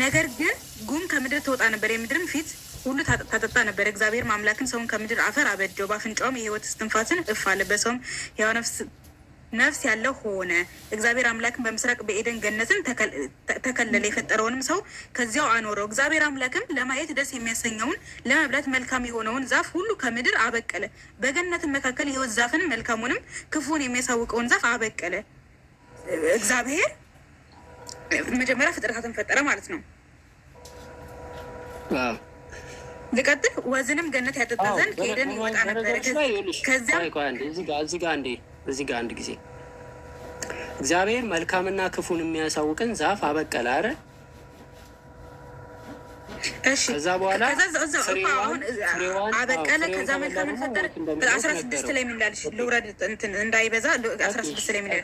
Speaker 2: ነገር ግን ጉም ከምድር ትወጣ ነበር፣ የምድርም ፊት ሁሉ ታጠጣ ነበር። እግዚአብሔር ማምላክን ሰውን ከምድር አፈር አበጀው፣ በአፍንጫውም የሕይወት እስትንፋስን እፍ አለ፣ በሰውም ሕያው ነፍስ ያለው ሆነ። እግዚአብሔር አምላክን በምስራቅ በኤደን ገነትን ተከለለ፣ የፈጠረውንም ሰው ከዚያው አኖረው። እግዚአብሔር አምላክም ለማየት ደስ የሚያሰኘውን ለመብላት መልካም የሆነውን ዛፍ ሁሉ ከምድር አበቀለ፣ በገነትን መካከል የሕይወት ዛፍን መልካሙንም ክፉን የሚያሳውቀውን ዛፍ አበቀለ። እግዚአብሔር መጀመሪያ ፍጥረታትን ፈጠረ ማለት ነው። ልቀጥል። ወዝንም ገነት ያጠጣ ዘንድ ከኤደን ይወጣ ነበረ። ከዚያ
Speaker 1: እዚህ ጋር አንድ ጊዜ እግዚአብሔር መልካምና ክፉን የሚያሳውቅን ዛፍ አበቀለ አይደል? ከዛ በኋላ
Speaker 2: አበቀለ። ከዛ መልካምን ፈጠረ። 16 ላይ የሚላልሽ ልውረድ እንዳይበዛ 16 ላይ የሚላል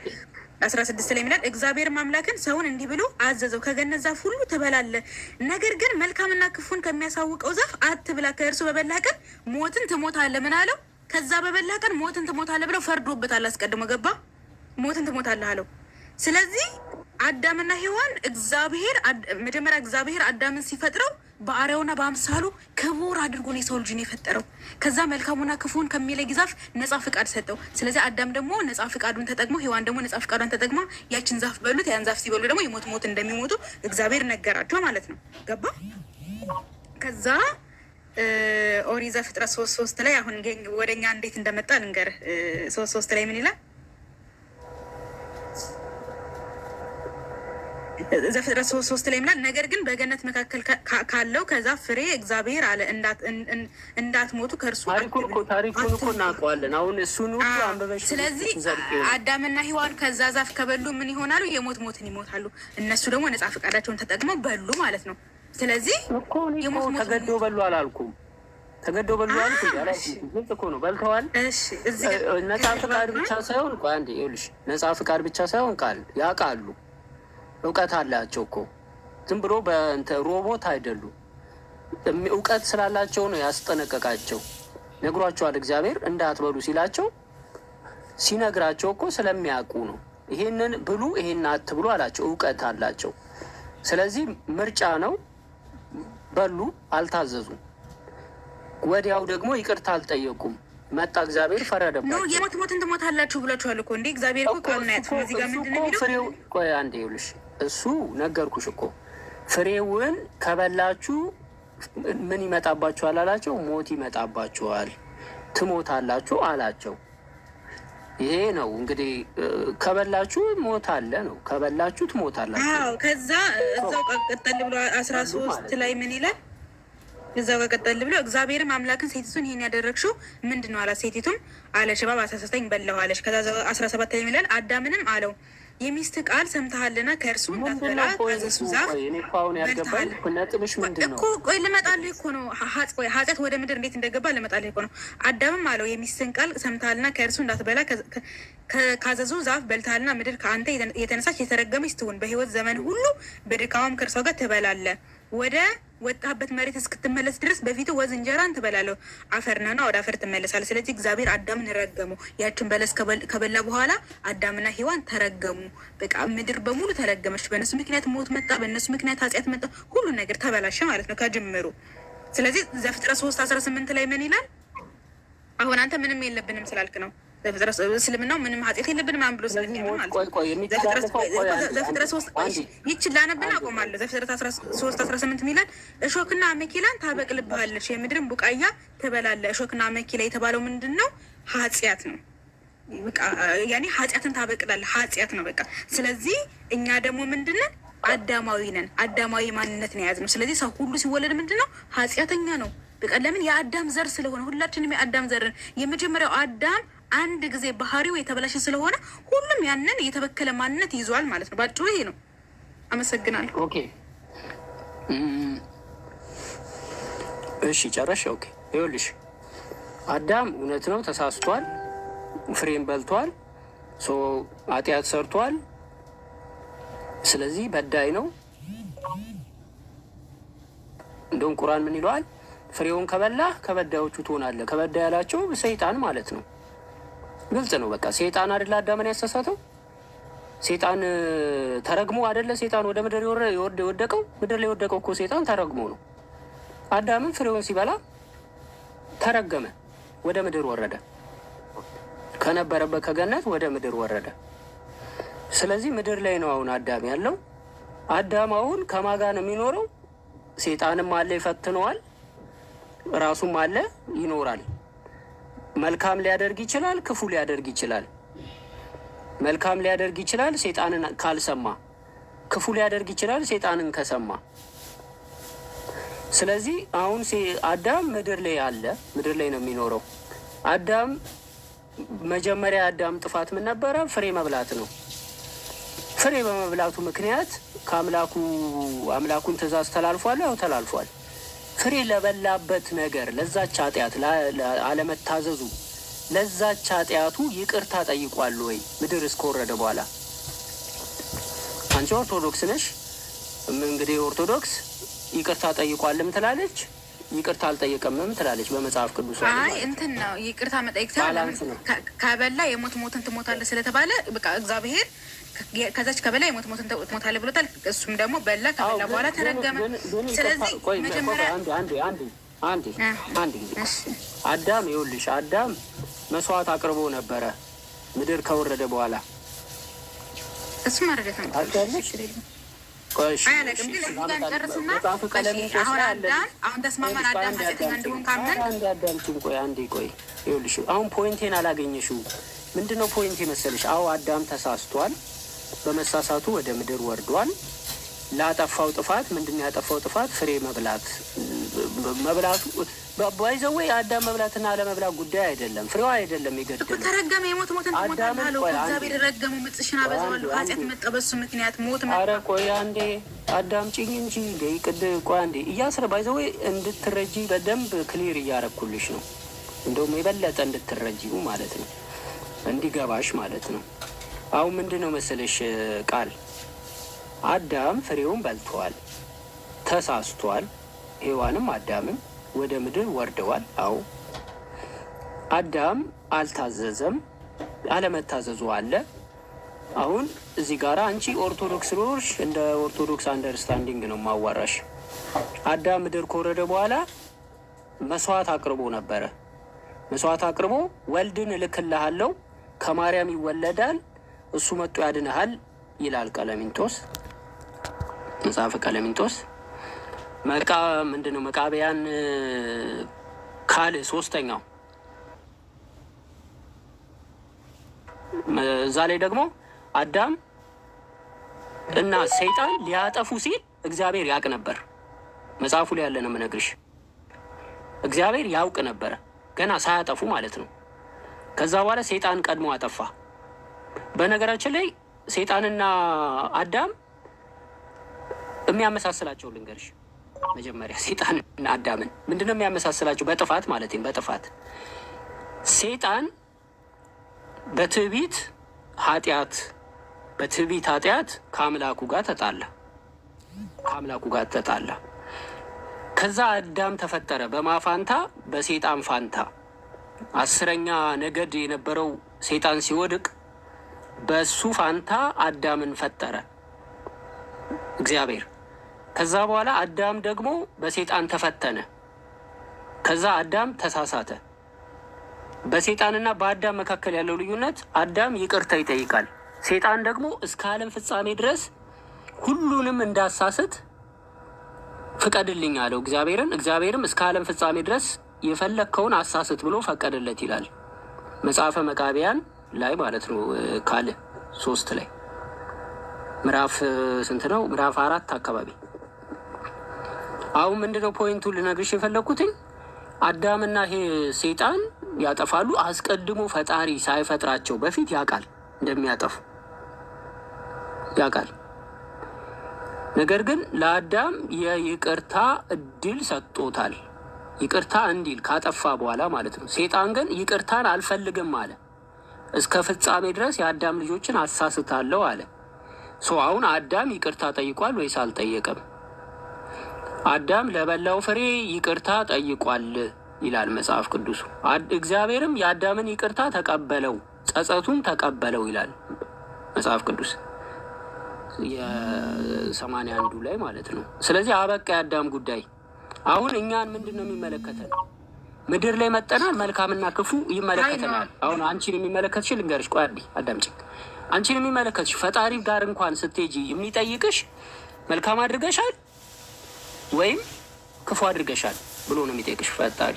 Speaker 2: 16 ላይ የሚላል እግዚአብሔር አምላክን ሰውን እንዲህ ብሎ አዘዘው፣ ከገነት ዛፍ ሁሉ ትበላለህ፣ ነገር ግን መልካምና ክፉን ከሚያሳውቀው ዛፍ አትብላ፣ ከእርሱ በበላህ ቀን ሞትን ትሞታለህ። ምን አለው? ከዛ በበላህ ቀን ሞትን ትሞታለህ ብለው ፈርዶበታል። አስቀድሞ ገባ፣ ሞትን ትሞታለህ አለው። ስለዚህ አዳምና ሔዋን መጀመሪያ እግዚአብሔር አዳምን ሲፈጥረው በአርአያውና በአምሳሉ ክቡር አድርጎ ነው የሰው ልጅን የፈጠረው። ከዛ መልካሙና ክፉን ከሚለይ ዛፍ ነጻ ፍቃድ ሰጠው። ስለዚህ አዳም ደግሞ ነጻ ፍቃዱን ተጠቅሞ፣ ሔዋን ደግሞ ነጻ ፍቃዷን ተጠቅማ ያችን ዛፍ በሉት። ያን ዛፍ ሲበሉ ደግሞ የሞት ሞት እንደሚሞቱ እግዚአብሔር ነገራቸው ማለት ነው። ገባ? ከዛ ኦሪት ዘፍጥረት 3:3 ላይ አሁን ወደኛ እንዴት እንደመጣ ልንገርህ። 3:3 ላይ ምን ይላል? ዘፍጥረት 3:3 ላይ ይላል፣ ነገር ግን በገነት መካከል ካለው ከዛፍ ፍሬ እግዚአብሔር አለ እንዳትሞቱ ከእርሱ
Speaker 1: ታሪኩን እኮ እናውቀዋለን። አሁን እሱን ሁሉ አንበበሽ።
Speaker 2: ስለዚህ አዳምና ሔዋን ከዛ ዛፍ ከበሉ ምን ይሆናሉ? ሞትን ይሞታሉ። እነሱ ደግሞ ነጻ ፈቃዳቸውን ተጠቅመው በሉ ማለት ነው። ስለዚህ
Speaker 1: ተገዶ በሉ አላልኩም። ተገዶ በሉ አልኩ። ግልጽ እኮ ነው። በልተዋል። ነጻ ፈቃድ ብቻ ሳይሆን አንዴ ይኸውልሽ፣ ነጻ ፈቃድ ብቻ ሳይሆን ያውቃሉ። እውቀት አላቸው እኮ ዝም ብሎ ሮቦት አይደሉም። እውቀት ስላላቸው ነው ያስጠነቀቃቸው። ነግሯቸዋል። እግዚአብሔር እንዳትበሉ ሲላቸው ሲነግራቸው እኮ ስለሚያውቁ ነው። ይሄንን ብሉ ይሄን አትብሉ አላቸው። እውቀት አላቸው። ስለዚህ ምርጫ ነው። በሉ፣ አልታዘዙም። ወዲያው ደግሞ ይቅርታ አልጠየቁም። መጣ እግዚአብሔር ፈረደባቸው።
Speaker 2: የሞት ሞትን ትሞታላችሁ ብላችኋል እኮ እንዴ! እግዚአብሔር እኮ ቃሉን አያጥፍም። እዚህ ጋር ምንድን ነው የሚለው?
Speaker 1: ፍሬው ቆይ አንዴ ይኸውልሽ፣ እሱ ነገርኩሽ እኮ ፍሬውን ከበላችሁ ምን ይመጣባችኋል አላቸው። ሞት ይመጣባችኋል፣ ትሞታላችሁ አላቸው። ይሄ ነው እንግዲህ ከበላችሁ ሞት አለ ነው፣ ከበላችሁ ትሞታላችሁ።
Speaker 2: አዎ። ከዛ እዛው ቀጠል ብሎ 13 ላይ ምን ይላል? እዛው ቀጠል ብሎ እግዚአብሔርም አምላክን ሴቲቱን ይሄን ያደረግሽው ምንድን ነው አላት። ሴቲቱም አለች እባብ አሳሳተኝ በላሁ አለች። ከዛ 17 ላይ ይላል አዳምንም አለው የሚስት ቃል ሰምተሃልና ከእርሱ እንዳትበላ ከእሱ ዛፍ በልተሃል እኮ። ቆይ ልመጣልህ እኮ ነው። ኃጢአት ወደ ምድር እንዴት እንደገባ ልመጣልህ እኮ ነው። አዳምም አለው የሚስትን ቃል ሰምተሃልና ከእርሱ እንዳትበላ ካዘዙ ዛፍ በልተሃልና ምድር ከአንተ የተነሳች የተረገመች ትሁን፣ በሕይወት ዘመን ሁሉ በድካሟም ከእርሷ ጋር ትበላለህ፣ ወደ ወጣበት መሬት እስክትመለስ ድረስ በፊቱ ወዝ እንጀራን ትበላለህ፣ አፈር ነህና ወደ አፈር ትመለሳለህ። ስለዚህ እግዚአብሔር አዳምን ረገመው። ያችን በለስ ከበላ በኋላ አዳምና ሔዋን ተረገሙ። በቃ ምድር በሙሉ ተረገመች። በእነሱ ምክንያት ሞት መጣ፣ በእነሱ ምክንያት ኃጢአት መጣ፣ ሁሉ ነገር ተበላሸ ማለት ነው ከጅምሩ። ስለዚህ ዘፍጥረት 3:18 ላይ ምን ይላል? አሁን አንተ ምንም የለብንም ስላልክ ነው እስልምናው ምንም ኃጢአት የለብንም ማን ብሎ ስለሚል ማለት ነው። ዘፍጥረት 3 ይችላልብን አቆማለሁ። ዘፍጥረት 3:18 ሚላል እሾክና አሜኬላን ታበቅልብሃለች፣ የምድርን ቡቃያ ትበላለህ። እሾክና አሜኬላ የተባለው ምንድን ነው? ኃጢአት ነው። ያኔ ኃጢአትን ታበቅላለህ። ኃጢአት ነው በቃ። ስለዚህ እኛ ደግሞ ምንድነን? አዳማዊ ነን። አዳማዊ ማንነትን የያዝነው። ስለዚህ ሰው ሁሉ ሲወለድ ምንድን ነው? ኃጢአተኛ ነው በቃ። ለምን? የአዳም ዘር ስለሆነ ሁላችንም የአዳም ዘርን። የመጀመሪያው አዳም አንድ ጊዜ ባህሪው የተበላሸ ስለሆነ ሁሉም ያንን የተበከለ ማንነት ይዟል ማለት ነው። ባጭሩ ይሄ ነው። አመሰግናለሁ።
Speaker 1: ኦኬ እሺ ጨረሽ? ኦኬ ይኸውልሽ አዳም እውነት ነው ተሳስቷል፣ ፍሬም በልቷል፣ ኃጢአት ሰርቷል። ስለዚህ በዳይ ነው። እንደውም ቁርአን ምን ይለዋል? ፍሬውን ከበላህ ከበዳዮቹ ትሆናለህ። ከበዳ ያላቸው ሰይጣን ማለት ነው። ግልጽ ነው። በቃ ሰይጣን አይደለ አዳምን ያሳሳተው? ሰይጣን ተረግሞ አይደለ ሰይጣን ወደ ምድር የወደቀው? ምድር ላይ የወደቀው እኮ ሰይጣን ተረግሞ ነው። አዳምን ፍሬውን ሲበላ ተረገመ፣ ወደ ምድር ወረደ። ከነበረበት ከገነት ወደ ምድር ወረደ። ስለዚህ ምድር ላይ ነው አሁን አዳም ያለው። አዳም አሁን ከማን ጋር ነው የሚኖረው? ሰይጣንም አለ ይፈትነዋል፣ ራሱም አለ ይኖራል። መልካም ሊያደርግ ይችላል፣ ክፉ ሊያደርግ ይችላል። መልካም ሊያደርግ ይችላል ሰይጣንን ካልሰማ፣ ክፉ ሊያደርግ ይችላል ሰይጣንን ከሰማ። ስለዚህ አሁን አዳም ምድር ላይ አለ፣ ምድር ላይ ነው የሚኖረው። አዳም መጀመሪያ አዳም ጥፋት ምን ነበረ? ፍሬ መብላት ነው። ፍሬ በመብላቱ ምክንያት አምላኩን ትእዛዝ ተላልፏል። ያው ተላልፏል። ፍሬ ለበላበት ነገር ለዛች ኃጢአት አለመታዘዙ ለዛች ኃጢአቱ ይቅርታ ጠይቋል ወይ? ምድር እስከወረደ በኋላ አንቺ ኦርቶዶክስ ነሽ እንግዲህ ኦርቶዶክስ ይቅርታ ጠይቋልም ትላለች፣ ይቅርታ አልጠየቀምም ትላለች። በመጽሐፍ ቅዱስ
Speaker 2: አይ እንትን ነው ይቅርታ መጠየቅ ከበላ የሞት ሞትን ትሞታለህ ስለተባለ በቃ እግዚአብሔር ከዛች ከበላ የሞት ሞትን ትሞታለህ ብሎታል። እሱም ደግሞ በላ ከበላ በኋላ ተረገመ። ስለዚህ መጀመሪያ አንድ ጊዜ አዳም ይኸውልሽ አዳም መስዋዕት አቅርቦ ነበረ ምድር ከወረደ በኋላ። እሱ ማረደት ነው አያለቅም። ግን እዚህ ጋር ጨርስና አሁን አሁን ተስማማን። አዳም ኃጢአተኛ እንደሆን ካመን
Speaker 1: ቆይ ይኸውልሽ አሁን ፖይንቴን አላገኘሽው። ምንድነው ፖይንቴ መሰለሽ? አዎ አዳም ተሳስቷል። በመሳሳቱ ወደ ምድር ወርዷል። ላጠፋው ጥፋት ምንድን ያጠፋው ጥፋት? ፍሬ መብላቱ ባይዘው አዳም መብላትና አለመብላት ጉዳይ አይደለም። ፍሬዋ አይደለም የገደለው።
Speaker 2: ተረገመ። የሞት ሞትን ትሞታለህ። እግዚአብሔር ረገመው። ምጽሽና በዛዋለሁ ኃጢአት መጣ፣ በሱ ምክንያት ሞት መጣ።
Speaker 1: ኧረ ቆይ አንዴ አዳም ጭኝ እንጂ ቆይ አንዴ እያስረ ባይዘው እንድትረጂ በደንብ ክሊር እያረኩልሽ ነው። እንደውም የበለጠ እንድትረጂው ማለት ነው፣ እንዲገባሽ ማለት ነው። አሁን ምንድን ነው መሰለሽ ቃል አዳም ፍሬውን በልቷል፣ ተሳስቷል። ሔዋንም አዳምም ወደ ምድር ወርደዋል። አዎ አዳም አልታዘዘም፣ አለመታዘዙ አለ። አሁን እዚህ ጋር አንቺ ኦርቶዶክስ ሮሽ እንደ ኦርቶዶክስ አንደርስታንዲንግ ነው ማዋራሽ። አዳም ምድር ከወረደ በኋላ መስዋዕት አቅርቦ ነበረ። መስዋዕት አቅርቦ ወልድን እልክልሃለሁ ከማርያም ይወለዳል እሱ መጥቶ ያድንሃል ይላል ቀለሚንጦስ፣ መጽሐፈ ቀለሚንጦስ። ምንድነው መቃብያን ካል ሶስተኛው እዛ ላይ ደግሞ አዳም እና ሰይጣን ሊያጠፉ ሲል እግዚአብሔር ያውቅ ነበር። መጽሐፉ ላይ ያለ ነው የምነግርሽ። እግዚአብሔር ያውቅ ነበረ ገና ሳያጠፉ ማለት ነው። ከዛ በኋላ ሰይጣን ቀድሞ አጠፋ። በነገራችን ላይ ሰይጣንና አዳም የሚያመሳስላቸው ልንገርሽ። መጀመሪያ ሰይጣንና አዳምን ምንድነው የሚያመሳስላቸው? በጥፋት ማለት ነው። በጥፋት ሰይጣን በትዕቢት ኃጢአት ከአምላኩ ጋር ተጣላ። ከዛ አዳም ተፈጠረ። በማፋንታ በሰይጣን ፋንታ 10ኛ ነገድ የነበረው ሰይጣን ሲወድቅ በሱ ፋንታ አዳምን ፈጠረ እግዚአብሔር። ከዛ በኋላ አዳም ደግሞ በሰይጣን ተፈተነ። ከዛ አዳም ተሳሳተ። በሰይጣንና በአዳም መካከል ያለው ልዩነት አዳም ይቅርታ ይጠይቃል። ሰይጣን ደግሞ እስከ ዓለም ፍጻሜ ድረስ ሁሉንም እንዳሳስት ፍቀድልኝ አለው እግዚአብሔርን። እግዚአብሔርም እስከ ዓለም ፍጻሜ ድረስ የፈለግከውን አሳስት ብሎ ፈቀደለት ይላል መጽሐፈ መቃብያን ላይ ማለት ነው። ካል 3 ላይ ምዕራፍ ስንት ነው? ምዕራፍ 4 አካባቢ። አሁን ምንድነው ፖይንቱ ልነግርሽ የፈለግኩትኝ? አዳምና ይሄ ሰይጣን ያጠፋሉ። አስቀድሞ ፈጣሪ ሳይፈጥራቸው በፊት ያውቃል እንደሚያጠፉ ያውቃል። ነገር ግን ለአዳም የይቅርታ እድል ሰጥቶታል። ይቅርታ እንዲል ካጠፋ በኋላ ማለት ነው። ሴጣን ግን ይቅርታን አልፈልግም አለ። እስከ ፍጻሜ ድረስ የአዳም ልጆችን አሳስታለሁ አለ። አሁን አዳም ይቅርታ ጠይቋል ወይስ አልጠየቀም? አዳም ለበላው ፍሬ ይቅርታ ጠይቋል ይላል መጽሐፍ ቅዱሱ። እግዚአብሔርም የአዳምን ይቅርታ ተቀበለው፣ ጸጸቱን ተቀበለው ይላል መጽሐፍ ቅዱስ 81 ላይ ማለት ነው። ስለዚህ አበቃ የአዳም ጉዳይ። አሁን እኛን ምንድን ነው የሚመለከተን? ምድር ላይ መጠናል፣ መልካምና ክፉ ይመለከተናል። አሁን አንቺን የሚመለከትሽ ልንገርሽ፣ ቆይ አዳምጪ። አንቺን የሚመለከትሽ ፈጣሪ ጋር እንኳን ስትሄጂ የሚጠይቅሽ መልካም አድርገሻል ወይም ክፉ አድርገሻል ብሎ ነው የሚጠይቅሽ ፈጣሪ።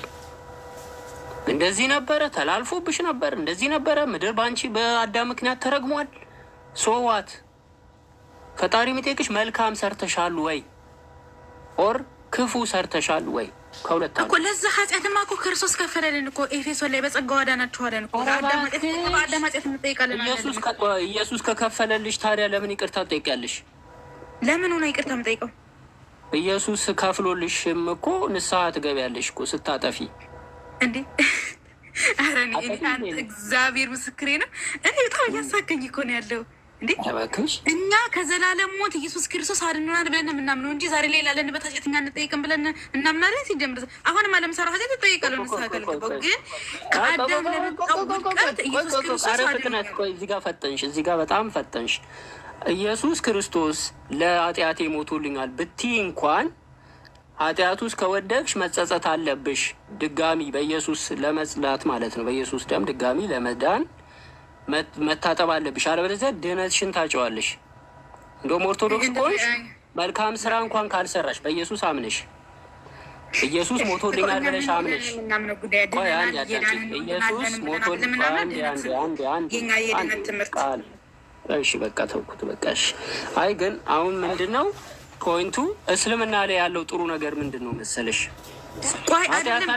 Speaker 1: እንደዚህ ነበረ፣ ተላልፎብሽ ነበር፣ እንደዚህ ነበረ፣ ምድር በአንቺ በአዳም ምክንያት ተረግሟል። ሶዋት ፈጣሪ የሚጠይቅሽ መልካም ሰርተሻል ወይ ኦር ክፉ ሰርተሻል ወይ? ከሁለት
Speaker 2: እኮ ለዛ ኃጢአትማ እኮ ክርስቶስ ከፈለልን እኮ ኤፌሶን ላይ በጸጋው አዳናችኋለን እኮ። በአዳም ኃጢአት እንጠይቃለን።
Speaker 1: ኢየሱስ ከከፈለልሽ ታዲያ ለምን ይቅርታ ትጠይቂያለሽ?
Speaker 2: ለምን ሆነ ይቅርታ የምጠይቀው?
Speaker 1: ኢየሱስ ከፍሎልሽም እኮ ንስሐ ትገቢያለሽ እኮ ስታጠፊ። እንዴ
Speaker 2: ኧረ እግዚአብሔር ምስክሬ ነው። እኔ በጣም እያሳከኝ እኮ ነው ያለው። እንዴ እኛ ከዘላለም ሞት ኢየሱስ ክርስቶስ አድኖናል ብለን የምናምነው እንጂ ዛሬ ላይ ላለንበት ኃጢአት እኛ እንጠይቅም ብለን እናምናለን። ሲጀምር አሁንም አለምሰራ ኃጢአት እጠይቃለሁ። ንስሐ ገልገባው ግን ከአዳም ለመጣው ውድቀት ኢየሱስ ክርስቶስ
Speaker 1: ፍጥነት። ቆይ እዚህ ጋር በጣም ፈጠንሽ። ኢየሱስ ክርስቶስ ለኃጢአቴ ሞቶልኛል ብትይ እንኳን ኃጢአት ውስጥ ከወደቅሽ መጸጸት አለብሽ። ድጋሚ በኢየሱስ ለመጽዳት ማለት ነው። በኢየሱስ ደም ድጋሚ ለመዳን መታጠብ አለብሽ። አለበለዚያ ድህነትሽን ታጨዋለሽ። እንደውም ኦርቶዶክስ ከሆንሽ መልካም ስራ እንኳን ካልሰራሽ በኢየሱስ አምነሽ ኢየሱስ ሞቶልኛል ብለሽ አምነሽ ኢየሱስ ሞቶልኛል። እሺ በቃ ተውኩት። በቃሽ። አይ ግን አሁን ምንድን ነው ፖይንቱ? እስልምና ላይ ያለው ጥሩ ነገር ምንድን ነው መሰለሽ? ኃጢአት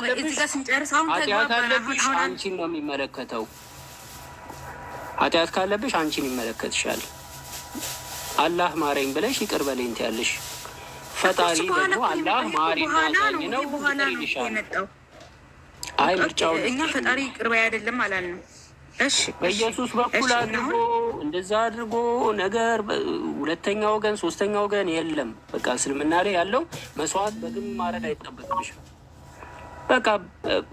Speaker 1: አለብሽ አንቺን ነው የሚመለከተው። ኃጢአት ካለብሽ አንቺን ይመለከትሻል። አላህ ማረኝ ብለሽ ይቅር በለኝ ትያለሽ። ፈጣሪ ደግሞ አላህ ማሪና አዛኝ ነው ይልሻል። አይ ምርጫው
Speaker 2: እኛ ፈጣሪ ይቅር ባይ አይደለም አላልንም። እሺ
Speaker 1: በኢየሱስ በኩል አድርጎ እንደዛ አድርጎ ነገር ሁለተኛ ወገን ሶስተኛ ወገን የለም። በቃ እስልምና ላይ ያለው መስዋዕት በግም ማረድ አይጠበቅብሽም። በቃ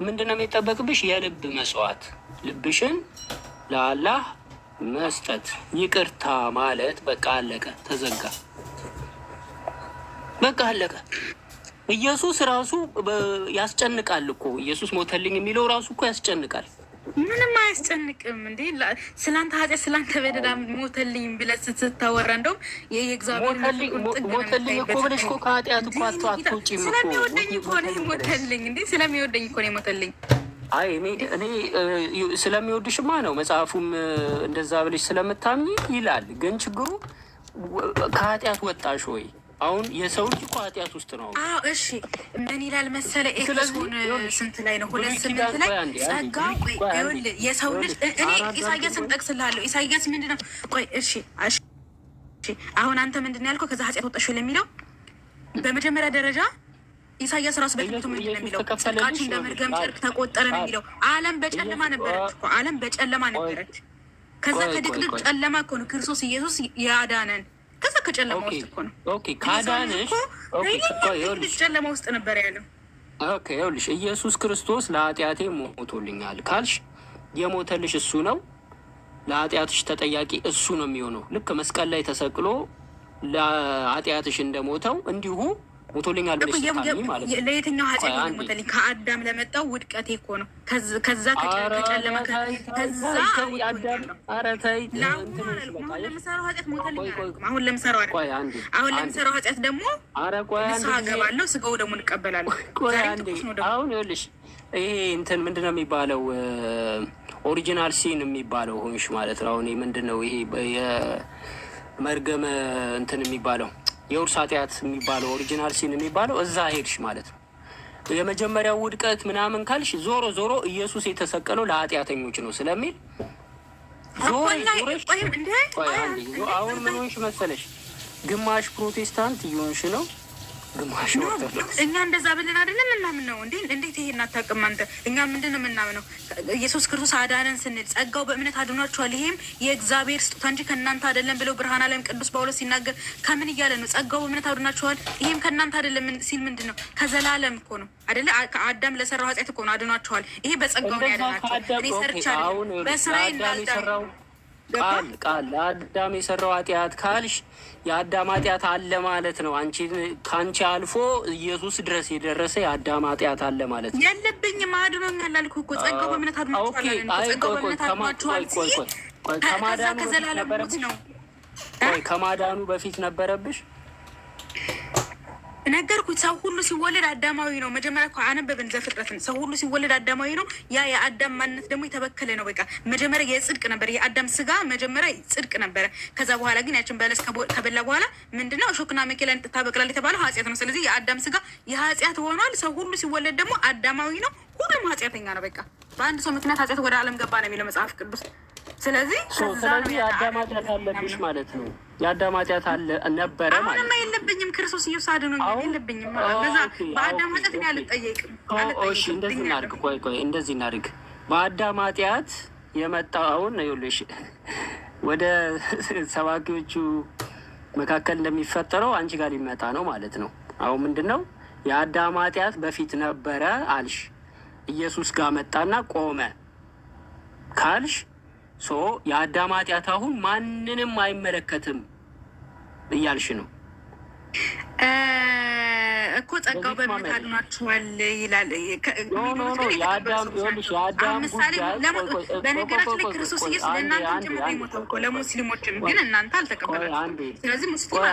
Speaker 1: ምንድነው የሚጠበቅብሽ? የልብ መስዋዕት፣ ልብሽን ለአላህ መስጠት፣ ይቅርታ ማለት። በቃ አለቀ፣ ተዘጋ፣ በቃ አለቀ። ኢየሱስ ራሱ ያስጨንቃል እኮ። ኢየሱስ ሞተልኝ የሚለው ራሱ እኮ ያስጨንቃል።
Speaker 2: ምንም አያስጨንቅም እንዴ? ስላንተ ኃጢአት ስላንተ በደዳ ሞተልኝ ብለህ ስታወራ እንደውም የእግዚአብሔር
Speaker 1: ሞተልኝ እኮ ብለሽ እኮ ከኃጢአት እኮ አትወጪም እኮ።
Speaker 2: ስለሚወደኝ እኮ ነው ሞተልኝ እንዴ? ስለሚወደኝ እኮ ነው ሞተልኝ።
Speaker 1: አይ እኔ ስለሚወድሽማ ነው። መጽሐፉም እንደዛ ብለሽ ስለምታምኝ ይላል። ግን ችግሩ ከኃጢአት ወጣሽ ወይ? አሁን የሰው ልጅ እኮ ኃጢአት ውስጥ ነው።
Speaker 2: አዎ እሺ፣ ምን ይላል መሰለ ኤፌሶን ስንት ላይ ነው? 2:8 ላይ ጸጋ የሰው ልጅ እኔ ኢሳያስን ጠቅስልሃለሁ። ኢሳያስ ምንድን ነው? ቆይ እሺ፣ አሁን አንተ ምንድን ነው ያልከው? ከዛ ኃጢአት ወጣሽ ለሚለው በመጀመሪያ ደረጃ ኢሳያስ ራሱ በትምህርቱ ምንድን ነው የሚለው? ጽድቃችን እንደ መርገም ጨርቅ ተቆጠረ ነው የሚለው። ዓለም በጨለማ ነበረች እኮ፣ ዓለም በጨለማ ነበረች። ከዛ ከድቅድቅ ጨለማ እኮ ነው ክርስቶስ ኢየሱስ ያዳነን። ከዛ ከጨለማ ውስጥ እኮ ነው።
Speaker 1: ኦኬ ካዳንሽ፣
Speaker 2: ጨለማ ውስጥ ነበር ያለው።
Speaker 1: ኦኬ ይኸውልሽ፣ ኢየሱስ ክርስቶስ ለኃጢአቴ ሞቶልኛል ካልሽ የሞተልሽ እሱ ነው። ለኃጢአትሽ ተጠያቂ እሱ ነው የሚሆነው። ልክ መስቀል ላይ ተሰቅሎ ለኃጢአትሽ እንደሞተው እንዲሁ ሞቶልኛል ብለሽ ታምኚ ማለት ነው።
Speaker 2: ለየትኛው ኃጢአት ነው ሞተልኝ? ከአዳም ለመጣው ውድቀቴ እኮ ነው። ከዛ ከጨለማ ከዛ አሁን ለምሰራው ኃጢአት ሞተልኝ። አሁን ለምሰራው ኃጢአት ደግሞ ንስሐ እገባለሁ፣ ስጋው ደግሞ እንቀበላለሁ።
Speaker 1: አሁን ይኸውልሽ ይሄ እንትን ምንድን ነው የሚባለው? ኦሪጂናል ሲን የሚባለው ሆንሽ ማለት ነው። አሁን ምንድን ነው ይሄ የመርገመ እንትን የሚባለው የውርስ ኃጢአት የሚባለው ኦሪጂናል ሲን የሚባለው እዛ ሄድሽ ማለት ነው። የመጀመሪያው ውድቀት ምናምን ካልሽ ዞሮ ዞሮ ኢየሱስ የተሰቀለው ለኃጢአተኞች ነው ስለሚል አሁን ምን ሆንሽ መሰለሽ? ግማሽ ፕሮቴስታንት እየሆንሽ ነው፣ ግማሽ ኦርቶዶክስ።
Speaker 2: እኛ እንደዛ ብለን አይደለም ምናምን ነው እንዴ? እንዴት ይሄን አታውቅም አንተ? እኛ ምንድን ነው የምናምነው? ኢየሱስ ክርስቶስ አዳነን ስንል ጸጋው በእምነት አድኗችኋል፣ ይሄም የእግዚአብሔር ስጦታ እንጂ ከእናንተ አይደለም ብለው ብርሃን ዓለም ቅዱስ ጳውሎስ ሲናገር ከምን እያለ ነው? ጸጋው በእምነት አድኗችኋል፣ ይሄም ከእናንተ አይደለም ሲል ምንድን ነው? ከዘላለም እኮ ነው አይደለ? ከአዳም ለሰራው ኃጢአት እኮ ነው አድኗችኋል። ይሄ በጸጋው ነው ያደናቸው። እኔ ሰርቻለሁ በስራዬ እንዳልዳው
Speaker 1: ቃል ለአዳም የሰራው ኃጢአት ካልሽ የአዳም ኃጢአት አለ ማለት ነው። ከአንቺ አልፎ ኢየሱስ ድረስ የደረሰ የአዳም ኃጢአት አለ ማለት ነው።
Speaker 2: የለብኝም አድኖኛል አልኩህ እኮ ጸጋው በእምነት አድኗችኋል። ጸጋው በእምነት አድኗችኋል ከዘላለም ሞት ነው።
Speaker 1: ከማዳኑ በፊት ነበረብሽ
Speaker 2: ነገርኩት። ሰው ሁሉ ሲወለድ አዳማዊ ነው። መጀመሪያ እኮ አነበብን ዘፍጥረትን። ሰው ሁሉ ሲወለድ አዳማዊ ነው። ያ የአዳም ማንነት ደግሞ የተበከለ ነው። በቃ መጀመሪያ የጽድቅ ነበር። የአዳም ስጋ መጀመሪያ ጽድቅ ነበረ። ከዛ በኋላ ግን ያችን በለስ ከበላ በኋላ ምንድነው እሾክና አሜኬላን ታበቅላል የተባለው ኃጢአት ነው። ስለዚህ የአዳም ስጋ የኃጢአት ሆኗል። ሰው ሁሉ ሲወለድ ደግሞ አዳማዊ ነው። ሁሉም ኃጢአተኛ ነው። በቃ በአንድ ሰው ምክንያት ኃጢአት ወደ ዓለም ገባ ነው የሚለው መጽሐፍ ቅዱስ። ስለዚህ
Speaker 1: የአዳም ኃጢአት አለብሽ ማለት ነው። የአዳም ኃጢአት ነበረ ማለት ነው።
Speaker 2: አሁንማ የለብኝም። ክርስቶስ ኢየሱስ አድኖኛል። የለብኝም። በዛ በአዳም ኃጢአት እኔ አልጠየቅም።
Speaker 1: እሺ እንደዚህ እናድርግ። ቆይ እንደዚህ እናድርግ። በአዳም ኃጢአት የመጣውን ይኸውልሽ ወደ ሰባኪዎቹ መካከል እንደሚፈጠረው አንቺ ጋር ሊመጣ ነው ማለት ነው። አሁን ምንድን ነው የአዳም ኃጢአት በፊት ነበረ አልሽ፣ ኢየሱስ ጋር መጣና ቆመ ካልሽ የአዳም ኃጢአት አሁን ማንንም አይመለከትም እያልሽ ነው
Speaker 2: እኮ። ጸጋው በእምነት አድኗችኋል ይላል። በነገራችን ላይ ክርስቶስ ኢየሱስ ለእናንተ ጭምር የሞተው እኮ ለሙስሊሞችም፣ ግን እናንተ አልተቀበላችሁም። ስለዚህ ሙስሊሞች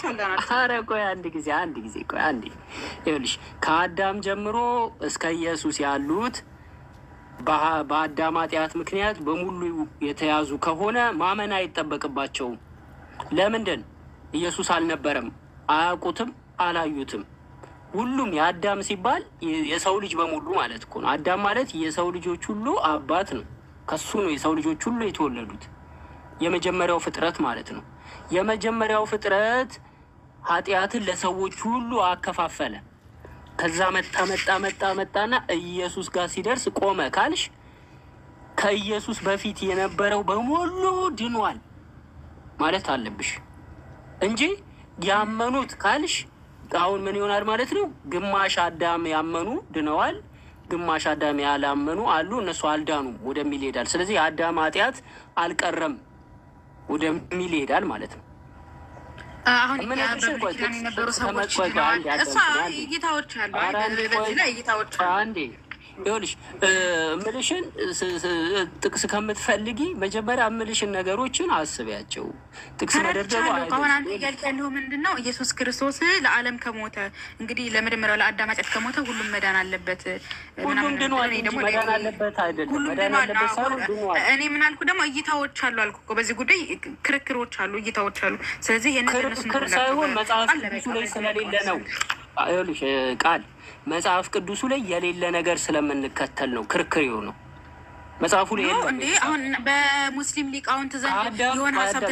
Speaker 2: አልዳናችሁም።
Speaker 1: ኧረ ቆይ አንድ ጊዜ ይኸውልሽ ከአዳም ጀምሮ እስከ ኢየሱስ ያሉት በአዳም ኃጢአት ምክንያት በሙሉ የተያዙ ከሆነ ማመን አይጠበቅባቸውም። ለምንድን? ኢየሱስ አልነበረም፣ አያውቁትም፣ አላዩትም። ሁሉም የአዳም ሲባል የሰው ልጅ በሙሉ ማለት እኮ ነው። አዳም ማለት የሰው ልጆች ሁሉ አባት ነው። ከሱ ነው የሰው ልጆች ሁሉ የተወለዱት። የመጀመሪያው ፍጥረት ማለት ነው። የመጀመሪያው ፍጥረት ኃጢአትን ለሰዎች ሁሉ አከፋፈለ። ከዛ መጣና ኢየሱስ ጋር ሲደርስ ቆመ ካልሽ ከኢየሱስ በፊት የነበረው በሙሉ ድኗል ማለት አለብሽ እንጂ ያመኑት ካልሽ አሁን ምን ይሆናል ማለት ነው? ግማሽ አዳም ያመኑ ድነዋል፣ ግማሽ አዳም ያላመኑ አሉ፣ እነሱ አልዳኑም ወደሚል ይሄዳል። ስለዚህ የአዳም ኃጢአት አልቀረም ወደሚል ይሄዳል ማለት ነው።
Speaker 2: አሁን የነበሩ ሰዎች እይታዎች አሉ። በዚህ ላይ እይታዎች
Speaker 1: አንዴ ይኸውልሽ እምልሽን ጥቅስ ከምትፈልጊ መጀመሪያ እምልሽን ነገሮችን አስቢያቸው። ጥቅስ መደርደሩ
Speaker 2: አሁን አንተ እያልክ ያለው ምንድን ነው? ኢየሱስ ክርስቶስ ለዓለም ከሞተ እንግዲህ ለመጀመሪያው ለአዳም ኃጢአት ከሞተ ሁሉም መዳን አለበት።
Speaker 1: ሁሉም ድኗል እንጂ መዳን አለበት አይደለም። መዳን አለበት ሳይሆን ድኗል።
Speaker 2: እኔ ምን አልኩ ደግሞ እይታዎች አሉ አልኩ እኮ በዚህ ጉዳይ ክርክሮች አሉ፣ እይታዎች አሉ። ስለዚህ
Speaker 1: ክርክር ሳይሆን መጽሐፍ ቅዱሱ ላይ ስለሌለ ነው። ይኸውልሽ ቃል መጽሐፍ ቅዱሱ ላይ የሌለ ነገር ስለምንከተል ነው ክርክር የሆነው። መጽሐፉ ላይ የለም
Speaker 2: እንዴ? አሁን በሙስሊም ሊቃውንት ዘንድ የሆነ ሀሳብ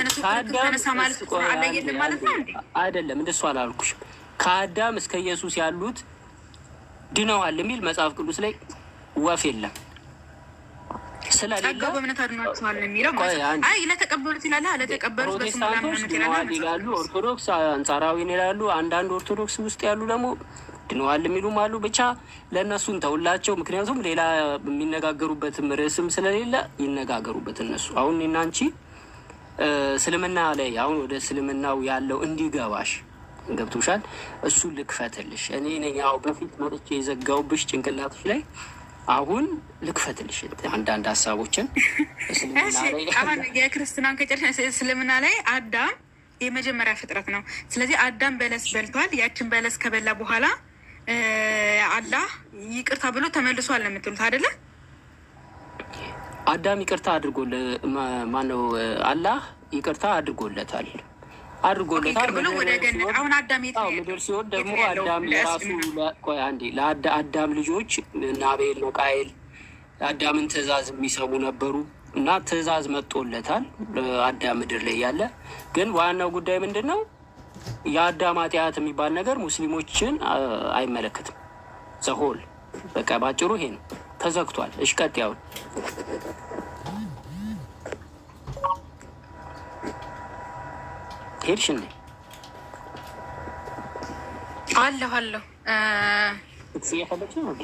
Speaker 2: ተነሳ ማለት አለ የለም ማለት ነው እንዴ?
Speaker 1: አይደለም፣ እንደሱ አላልኩሽም። ከአዳም እስከ ኢየሱስ ያሉት ድነዋል የሚል መጽሐፍ ቅዱስ ላይ ወፍ የለም።
Speaker 2: ጸጋው በእምነት አድኗችኋል የሚለው አይ ለተቀበሉት ይላል። ለተቀበሉት
Speaker 1: ፕሮቴስታንቶች ይላሉ፣ ኦርቶዶክስ አንጻራዊን ይላሉ። አንዳንድ ኦርቶዶክስ ውስጥ ያሉ ደግሞ ድነዋል የሚሉም አሉ። ብቻ ለእነሱ እንተውላቸው፣ ምክንያቱም ሌላ የሚነጋገሩበትም ርዕስም ስለሌለ ይነጋገሩበት እነሱ። አሁን እኔና አንቺ እስልምና ላይ አሁን ወደ እስልምናው ያለው እንዲገባሽ ገብቶሻል። እሱ ልክፈትልሽ። እኔ ነኝ ያው በፊት መጥቼ የዘጋውብሽ ጭንቅላቶች ላይ አሁን ልክፈትልሽ አንዳንድ ሀሳቦችን።
Speaker 2: አሁን የክርስትናን ከጨረሻ እስልምና ላይ አዳም የመጀመሪያ ፍጥረት ነው። ስለዚህ አዳም በለስ በልቷል። ያችን በለስ ከበላ በኋላ አላህ ይቅርታ ብሎ ተመልሷል ነው የምትሉት አይደለ?
Speaker 1: አዳም ይቅርታ አድርጎ ማነው? አላህ ይቅርታ አድርጎለታል። አድርጎለታል።
Speaker 2: ብሎ ወደ ገነት አሁን አዳም የት ነው?
Speaker 1: ምድር ሲሆን ደግሞ አዳም የራሱ ቆይ አንዴ ለአዳም ልጆች እና አቤል ነው ቃየል አዳምን ትእዛዝ የሚሰሙ ነበሩ እና ትእዛዝ መጥቶለታል አዳም ምድር ላይ ያለ። ግን ዋናው ጉዳይ ምንድን ነው? የአዳም ኃጢአት የሚባል ነገር ሙስሊሞችን አይመለከትም። ዘሆል በቃ ባጭሩ ይሄ ነው። ተዘግቷል። እሽ ቀጥ ያውን ሄድሽ እንዴ?
Speaker 2: አለሁ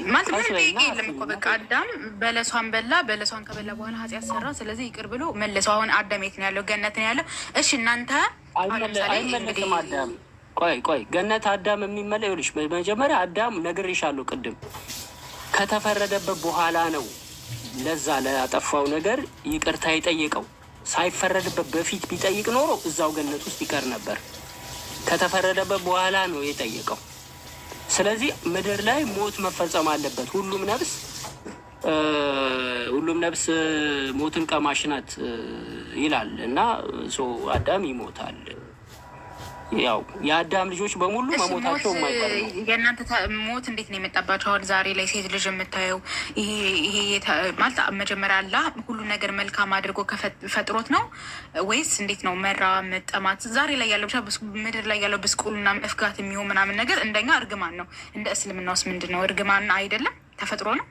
Speaker 2: ማለት ምን ጠይቄ የለም እኮ በቃ አዳም በለሷን በላ። በለሷን ከበላ በኋላ ኃጢአት ሰራ። ስለዚህ ይቅር ብሎ መለሰው። አሁን አዳም የት ነው ያለው? ገነት ነው ያለው። እሺ እናንተ
Speaker 1: አይመለስም። አዳም ቆይ ገነት አዳም የሚመለ ይኸውልሽ፣ መጀመሪያ አዳም ነግሬሻለሁ ቅድም ከተፈረደበት በኋላ ነው ለዛ ለያጠፋው ነገር ይቅርታ የጠየቀው። ሳይፈረድበት በፊት ቢጠይቅ ኖሮ እዛው ገነት ውስጥ ይቀር ነበር። ከተፈረደበት በኋላ ነው የጠየቀው። ስለዚህ ምድር ላይ ሞት መፈጸም አለበት። ሁሉም ነፍስ ሞትን ቀማሽ ናት ይላል እና አዳም ይሞታል። ያው የአዳም ልጆች በሙሉ መሞታቸው የማይቀር ነው።
Speaker 2: የእናንተ ሞት እንዴት ነው የመጣባቸው? አሁን ዛሬ ላይ ሴት ልጅ የምታየው ይሄ ማለት መጀመሪያ አላህ ሁሉ ነገር መልካም አድርጎ ፈጥሮት ነው ወይስ እንዴት ነው? መራ መጠማት ዛሬ ላይ ያለው ብቻ ምድር ላይ ያለው ብስቁልና መፍጋት የሚሆን ምናምን ነገር እንደኛ እርግማን ነው። እንደ እስልምና ውስጥ ምንድን ነው? እርግማን አይደለም ተፈጥሮ ነው።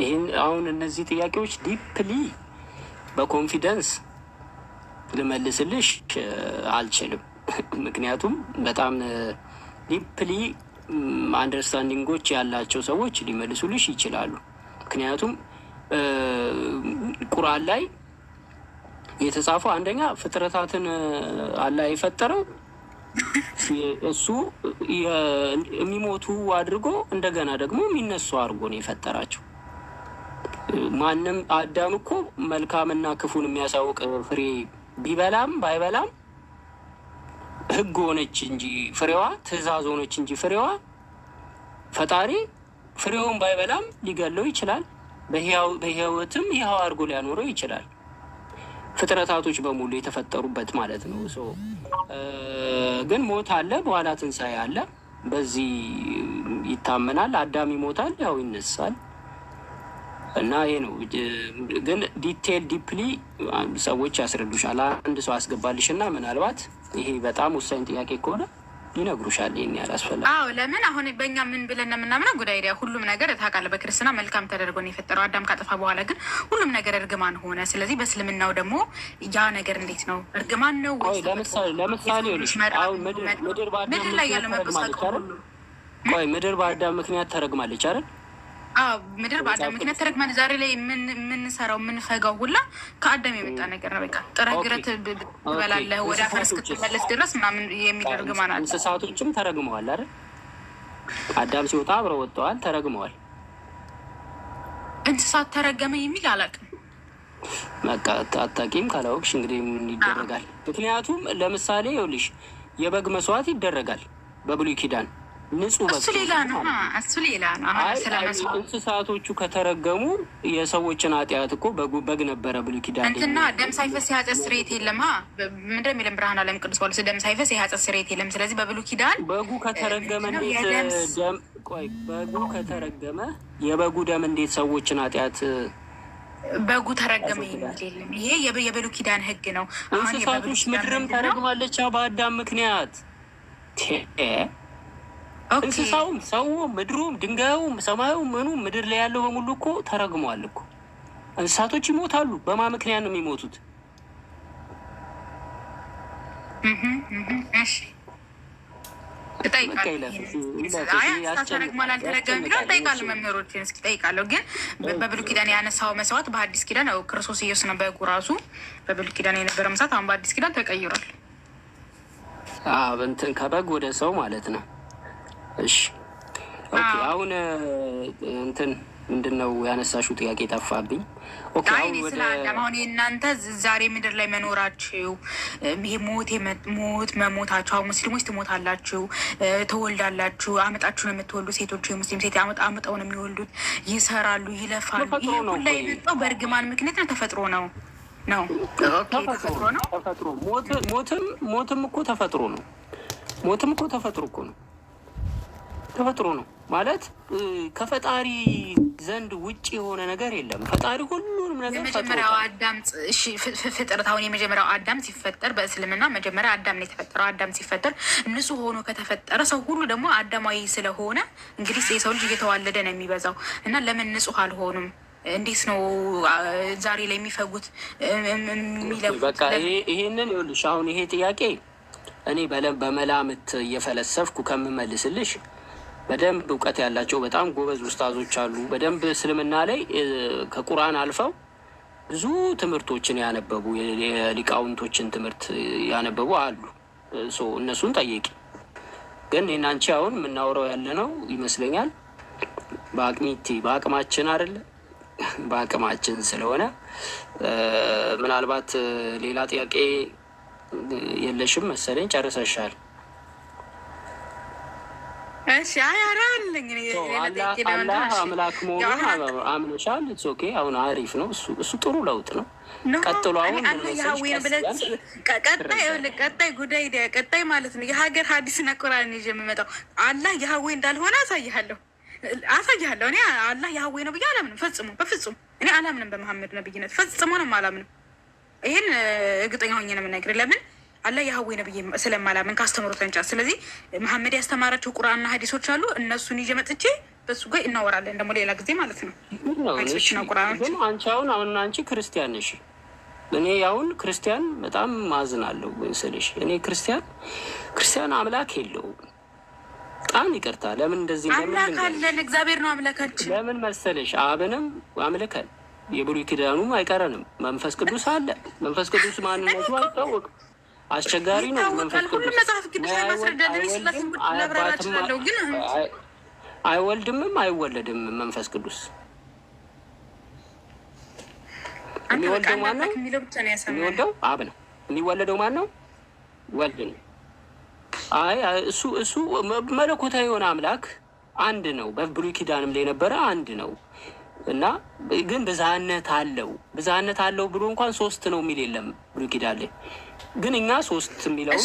Speaker 1: ይህን አሁን እነዚህ ጥያቄዎች ዲፕሊ በኮንፊደንስ ልመልስልሽ አልችልም። ምክንያቱም በጣም ዲፕሊ አንደርስታንዲንጎች ያላቸው ሰዎች ሊመልሱልሽ ይችላሉ። ምክንያቱም ቁርአን ላይ የተጻፈው አንደኛ ፍጥረታትን አላህ የፈጠረው እሱ የሚሞቱ አድርጎ እንደገና ደግሞ የሚነሱ አድርጎ ነው የፈጠራቸው። ማንም አዳም እኮ መልካምና ክፉን የሚያሳውቅ ፍሬ ቢበላም ባይበላም ሕግ ሆነች እንጂ ፍሬዋ ትእዛዝ ሆነች እንጂ ፍሬዋ ፈጣሪ ፍሬውን ባይበላም ሊገለው ይችላል። በህይወትም ይኸው አድርጎ ሊያኖረው ይችላል። ፍጥረታቶች በሙሉ የተፈጠሩበት ማለት ነው። ግን ሞት አለ፣ በኋላ ትንሣኤ አለ። በዚህ ይታመናል። አዳም ይሞታል፣ ያው ይነሳል እና ይሄ ነው። ግን ዲቴል ዲፕሊ ሰዎች ያስረዱሻል። አንድ ሰው አስገባልሽ እና ምናልባት ይሄ በጣም ወሳኝ ጥያቄ ከሆነ ሊነግሩሻል። ይህን ያላስፈላጊ
Speaker 2: ለምን አሁን በእኛ ምን ብለን የምናምነው ጉዳይ ዲያ ሁሉም ነገር ታውቃለህ፣ በክርስትና መልካም ተደርጎ ነው የፈጠረው። አዳም ካጠፋ በኋላ ግን ሁሉም ነገር እርግማን ሆነ። ስለዚህ በእስልምናው ደግሞ ያ ነገር እንዴት ነው እርግማን ነው?
Speaker 1: ለምሳሌ
Speaker 2: ምድር ላይ ያለው መበሳቀ
Speaker 1: ምድር በአዳም ምክንያት ተረግማለች አይደል?
Speaker 2: ምድር በአዳም ምክንያት ተረግማለች። ዛሬ ላይ የምንሰራው የምንፈጋው ሁላ ከአዳም የመጣ ነገር ነው። በቃ ጥረህ ግረህ ትበላለህ ወደ አፈር እስክትመለስ ድረስ ምናምን የሚል እርግማን አለ።
Speaker 1: እንስሳቶችም ተረግመዋል አይደል? አዳም ሲወጣ አብረው ወጥተዋል፣ ተረግመዋል።
Speaker 2: እንስሳት ተረገመ የሚል አላውቅም።
Speaker 1: በቃ አታውቂም። ካላወቅሽ እንግዲህ ምን ይደረጋል? ምክንያቱም ለምሳሌ ይኸውልሽ የበግ መስዋዕት ይደረጋል በብሉይ ኪዳን ንጹህ በግ።
Speaker 2: እሱ ሌላ ነው።
Speaker 1: እንስሳቶቹ ከተረገሙ የሰዎችን ኃጢአት እኮ በግ ነበረ ብሉይ ኪዳን
Speaker 2: እንትና ደም ሳይፈስ የኃጢአት ስርየት የለም። ምንድን የሚለን ብርሃን ዓለም ቅዱስ ጳውሎስ ደም ሳይፈስ የኃጢአት ስርየት የለም። ስለዚህ በብሉይ ኪዳን
Speaker 1: በጉ ከተረገመ በጉ ከተረገመ የበጉ ደም እንዴት ሰዎችን ኃጢአት
Speaker 2: በጉ ተረገመ የሚል የለም። ይሄ የብሉይ ኪዳን ሕግ ነው።
Speaker 1: እንስሳቶች ምድርም ተረግማለች በአዳም ምክንያት። እንስሳውም፣ ሰውም፣ ምድሩም፣ ድንጋዩም፣ ሰማዩም፣ ምኑም ምድር ላይ ያለው በሙሉ እኮ ተረግሟል እኮ። እንስሳቶች ይሞታሉ። በማ ምክንያት ነው የሚሞቱት?
Speaker 2: ተረግሟል አልተረገመ የሚለው እጠይቃለሁ። መምህሮችን እስኪ እጠይቃለሁ። ግን በብሉይ ኪዳን ያነሳው መስዋዕት በሐዲስ ኪዳን ክርስቶስ ኢየሱስ ነው በጉ ራሱ። በብሉይ ኪዳን የነበረ መስዋዕት አሁን በሐዲስ ኪዳን ተቀይሯል።
Speaker 1: እንትን ከበግ ወደ ሰው ማለት ነው። እሺ ኦኬ። አሁን እንትን ምንድን ነው ያነሳሽው ጥያቄ ጠፋብኝ። ኦኬ
Speaker 2: አሁን የእናንተ ዛሬ ምድር ላይ መኖራችሁ ይሄ ሞት መሞታችሁ፣ አሁን ሙስሊሞች ትሞታላችሁ፣ ትወልዳላችሁ፣ አመጣችሁ ነው የምትወልዱ። ሴቶች የሙስሊም ሴት አመጣው ነው የሚወልዱት፣ ይሰራሉ፣ ይለፋሉ። ይሄ ሁላ የመጣው በእርግማን ምክንያት ነው፣ ተፈጥሮ ነው። ነው። ተፈጥሮ ነው።
Speaker 1: ተፈጥሮ ሞትም እኮ ተፈጥሮ ነው። ሞትም እኮ ተፈጥሮ እኮ ነው። ተፈጥሮ ነው ማለት ከፈጣሪ ዘንድ ውጭ የሆነ ነገር የለም። ፈጣሪ ሁሉንም ነገር
Speaker 2: የመጀመሪያው አዳም ፍጥረት አሁን የመጀመሪያው አዳም ሲፈጠር በእስልምና መጀመሪያ አዳም ነው የተፈጠረው። አዳም ሲፈጠር ንጹህ ሆኖ ከተፈጠረ ሰው ሁሉ ደግሞ አዳማዊ ስለሆነ እንግዲህ የሰው ልጅ እየተዋለደ ነው የሚበዛው እና ለምን ንጹህ አልሆኑም? እንዴት ነው ዛሬ ላይ የሚፈጉት የሚለፉት?
Speaker 1: በቃ ይሄንን ይኸውልሽ፣ አሁን ይሄ ጥያቄ እኔ በመላምት እየፈለሰፍኩ ከምመልስልሽ በደንብ እውቀት ያላቸው በጣም ጎበዝ ኡስታዞች አሉ። በደንብ እስልምና ላይ ከቁርአን አልፈው ብዙ ትምህርቶችን ያነበቡ የሊቃውንቶችን ትምህርት ያነበቡ አሉ። እነሱን ጠየቂ። ግን እኔና አንቺ አሁን የምናወራው ያለ ነው ይመስለኛል በአቅማችን አይደለ፣ በአቅማችን ስለሆነ ምናልባት ሌላ ጥያቄ የለሽም መሰለኝ። ጨርሰሻል?
Speaker 2: እሺ አያራልኝ
Speaker 1: አላህ አምላክ መሆኑን አምነሻል። ኦኬ አሁን አሪፍ ነው። እሱ ጥሩ ለውጥ ነው። ቀጥሎ አሁን
Speaker 2: ቀጣይ ጉዳይ ቀጣይ ማለት ነው የሀገር ሀዲስና ቁርአን ይዤ የምመጣው አላህ የሀዌ እንዳልሆነ አሳይሃለሁ። እኔ አላህ የሀዌ ነው ብዬ አላምንም። በፍጹም እኔ አላምንም በመሐመድ ነብይነት ፈጽሞ ነው አላምንም። ይሄን እርግጠኛ ሆኜ ነው የምነግርህ። ለምን አላህ የሀዌ ነው ብዬ ስለማላምን ካስተምሮት አንጻር። ስለዚህ መሐመድ ያስተማራቸው ቁርአንና ሀዲሶች አሉ። እነሱን ይዤ መጥቼ በሱ ጋር እናወራለን ደግሞ ሌላ ጊዜ ማለት ነው።
Speaker 1: አንቺ ክርስቲያን ነሽ። እኔ አሁን ክርስቲያን በጣም ማዝናለሁ ስልሽ እኔ ክርስቲያን አምላክ የለውም። በጣም ይቅርታ። ለምን እንደዚህ
Speaker 2: አምላክ አለን? እግዚአብሔር ነው አምላካችን።
Speaker 1: ለምን መሰለሽ አብንም አምልከን የብሉይ ኪዳኑም አይቀረንም። መንፈስ ቅዱስ አለ። መንፈስ ቅዱስ ማንነቱ አይታወቅም። አስቸጋሪ ነው። መንፈስ ቅዱስ አይወልድምም አይወለድም። መንፈስ ቅዱስ የሚወልደው ማን ነው? የሚወልደው አብ ነው። የሚወለደው ማን ነው? ወልድ ነው። እሱ መለኮታዊ የሆነ አምላክ አንድ ነው። በብሉይ ኪዳንም ላይ የነበረ አንድ ነው እና ግን ብዝሃነት አለው ብሎ እንኳን ሶስት ነው የሚል የለም ብሉይ ኪዳን ላይ። ግን እኛ ሶስት የሚለውን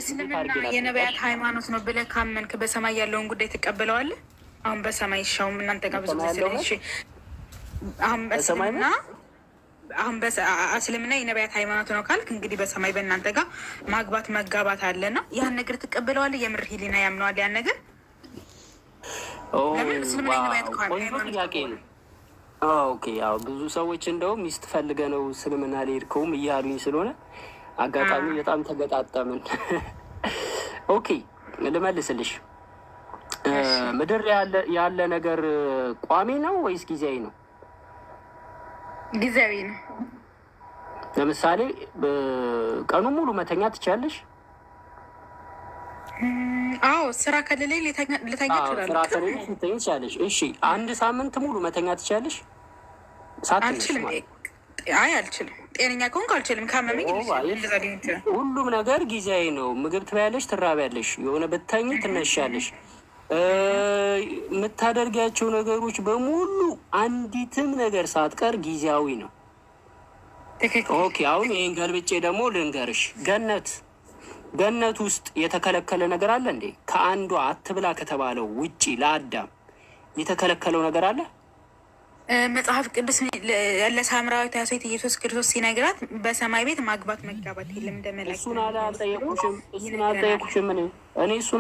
Speaker 2: እስልምና የነቢያት ሃይማኖት ነው ብለህ ካመንክ በሰማይ ያለውን ጉዳይ ትቀበለዋለህ? አሁን በሰማይ ሻውም እናንተ ጋር ብዙ እስልምና የነቢያት ሃይማኖት ነው ካልክ እንግዲህ በሰማይ በእናንተ ጋር ማግባት መጋባት አለና ያን ነገር ትቀበለዋለህ? የምር ሂሊና ያምነዋል ያን ነገር?
Speaker 1: ኦኬ ያው ብዙ ሰዎች እንደውም ሚስት ፈልገ ነው እስልምና ሊሄድከውም እያሉኝ ስለሆነ አጋጣሚ በጣም ተገጣጠምን። ኦኬ ልመልስልሽ። ምድር ያለ ነገር ቋሚ ነው ወይስ ጊዜያዊ ነው?
Speaker 2: ጊዜያዊ ነው።
Speaker 1: ለምሳሌ ቀኑ ሙሉ መተኛ ትችያለሽ?
Speaker 2: አዎ ስራ ከሌለኝ ልተኛ እችላለሁ።
Speaker 1: ስራ ከሌለሽ ልተኛ ትችያለሽ። እሺ አንድ ሳምንት ሙሉ መተኛ ትችያለሽ?
Speaker 2: አልችልም። አልችልም። ጤነኛ ከሆንኩ አልችልም። ካመመኝ
Speaker 1: ሁሉም ነገር ጊዜያዊ ነው። ምግብ ትበያለሽ፣ ትራቢያለሽ፣ የሆነ ብተኝ ትነሻለሽ። የምታደርጊያቸው ነገሮች በሙሉ አንዲትም ነገር ሳትቀር ጊዜያዊ ነው። ኦኬ አሁን ይህን ገልብጬ ደግሞ ልንገርሽ። ገነት ውስጥ የተከለከለ ነገር አለ እንዴ? ከአንዷ አትብላ ከተባለው ውጪ ለአዳም የተከለከለው ነገር አለ?
Speaker 2: መጽሐፍ ቅዱስ ለሳምራዊቷ ሴት ኢየሱስ ክርስቶስ ሲነግራት በሰማይ ቤት ማግባት መጋባት የለም እንደመላክ።
Speaker 1: እሱን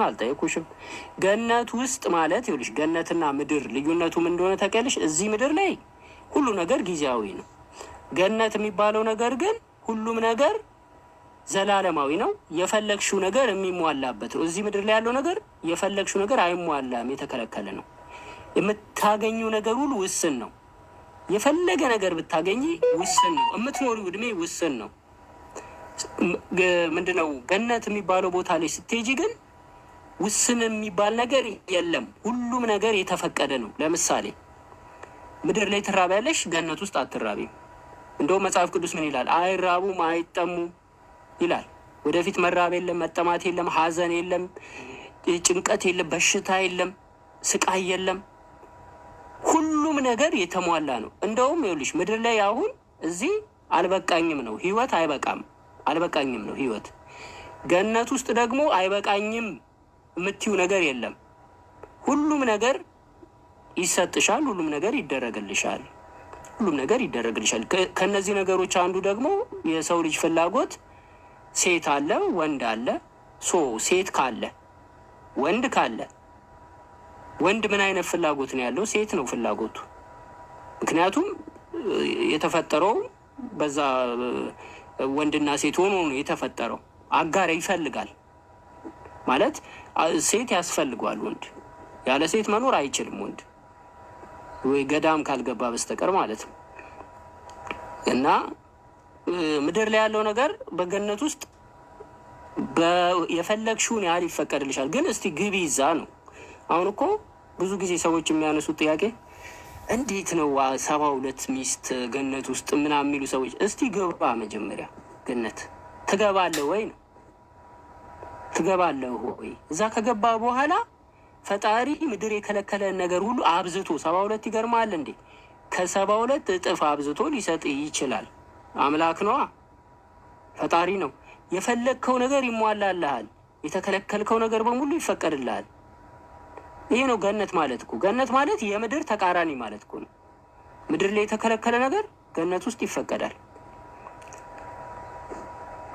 Speaker 1: አልጠየኩሽም። ገነት ውስጥ ማለት ይኸውልሽ፣ ገነትና ምድር ልዩነቱ ምን እንደሆነ ታውቂያለሽ? እዚህ ምድር ላይ ሁሉ ነገር ጊዜያዊ ነው። ገነት የሚባለው ነገር ግን ሁሉም ነገር ዘላለማዊ ነው። የፈለግሽው ነገር የሚሟላበት ነው። እዚህ ምድር ላይ ያለው ነገር የፈለግሽው ነገር አይሟላም፣ የተከለከለ ነው። የምታገኙ ነገር ሁሉ ውስን ነው። የፈለገ ነገር ብታገኝ ውስን ነው። የምትኖሪው እድሜ ውስን ነው። ምንድነው ገነት የሚባለው ቦታ ላይ ስትሄጂ ግን ውስን የሚባል ነገር የለም። ሁሉም ነገር የተፈቀደ ነው። ለምሳሌ ምድር ላይ ትራቢያለሽ፣ ገነት ውስጥ አትራቢም። እንደውም መጽሐፍ ቅዱስ ምን ይላል? አይራቡም አይጠሙም ይላል። ወደፊት መራብ የለም፣ መጠማት የለም፣ ሀዘን የለም፣ ጭንቀት የለም፣ በሽታ የለም፣ ስቃይ የለም። ሁሉም ነገር የተሟላ ነው። እንደውም ይኸውልሽ ምድር ላይ አሁን እዚህ አልበቃኝም ነው ህይወት፣ አይበቃም አልበቃኝም ነው ህይወት። ገነት ውስጥ ደግሞ አይበቃኝም የምትዩ ነገር የለም። ሁሉም ነገር ይሰጥሻል፣ ሁሉም ነገር ይደረግልሻል፣ ሁሉም ነገር ይደረግልሻል። ከነዚህ ነገሮች አንዱ ደግሞ የሰው ልጅ ፍላጎት ሴት አለ፣ ወንድ አለ። ሴት ካለ ወንድ ካለ ወንድ ምን አይነት ፍላጎት ነው ያለው? ሴት ነው ፍላጎቱ። ምክንያቱም የተፈጠረው በዛ ወንድና ሴት ሆኖ ነው የተፈጠረው። አጋር ይፈልጋል ማለት ሴት ያስፈልገዋል። ወንድ ያለ ሴት መኖር አይችልም። ወንድ ወይ ገዳም ካልገባ በስተቀር ማለት ነው። እና ምድር ላይ ያለው ነገር በገነት ውስጥ የፈለግሽውን ያህል ይፈቀድልሻል። ግን እስቲ ግቢ ይዛ ነው። አሁን እኮ ብዙ ጊዜ ሰዎች የሚያነሱት ጥያቄ እንዴት ነው 72 ሚስት ገነት ውስጥ ምናምን የሚሉ ሰዎች፣ እስቲ ግባ መጀመሪያ ገነት ትገባለህ ወይ ነው። ትገባለህ ወይ? እዛ ከገባ በኋላ ፈጣሪ ምድር የከለከለን ነገር ሁሉ አብዝቶ 72 ይገርማል እንዴ? ከ72 እጥፍ አብዝቶ ሊሰጥ ይችላል። አምላክ ነዋ፣ ፈጣሪ ነው። የፈለግከው ነገር ይሟላልሃል። የተከለከልከው ነገር በሙሉ ይፈቀድልሃል። ይሄ ነው ገነት ማለት እኮ። ገነት ማለት የምድር ተቃራኒ ማለት እኮ ነው። ምድር ላይ የተከለከለ ነገር ገነት ውስጥ ይፈቀዳል።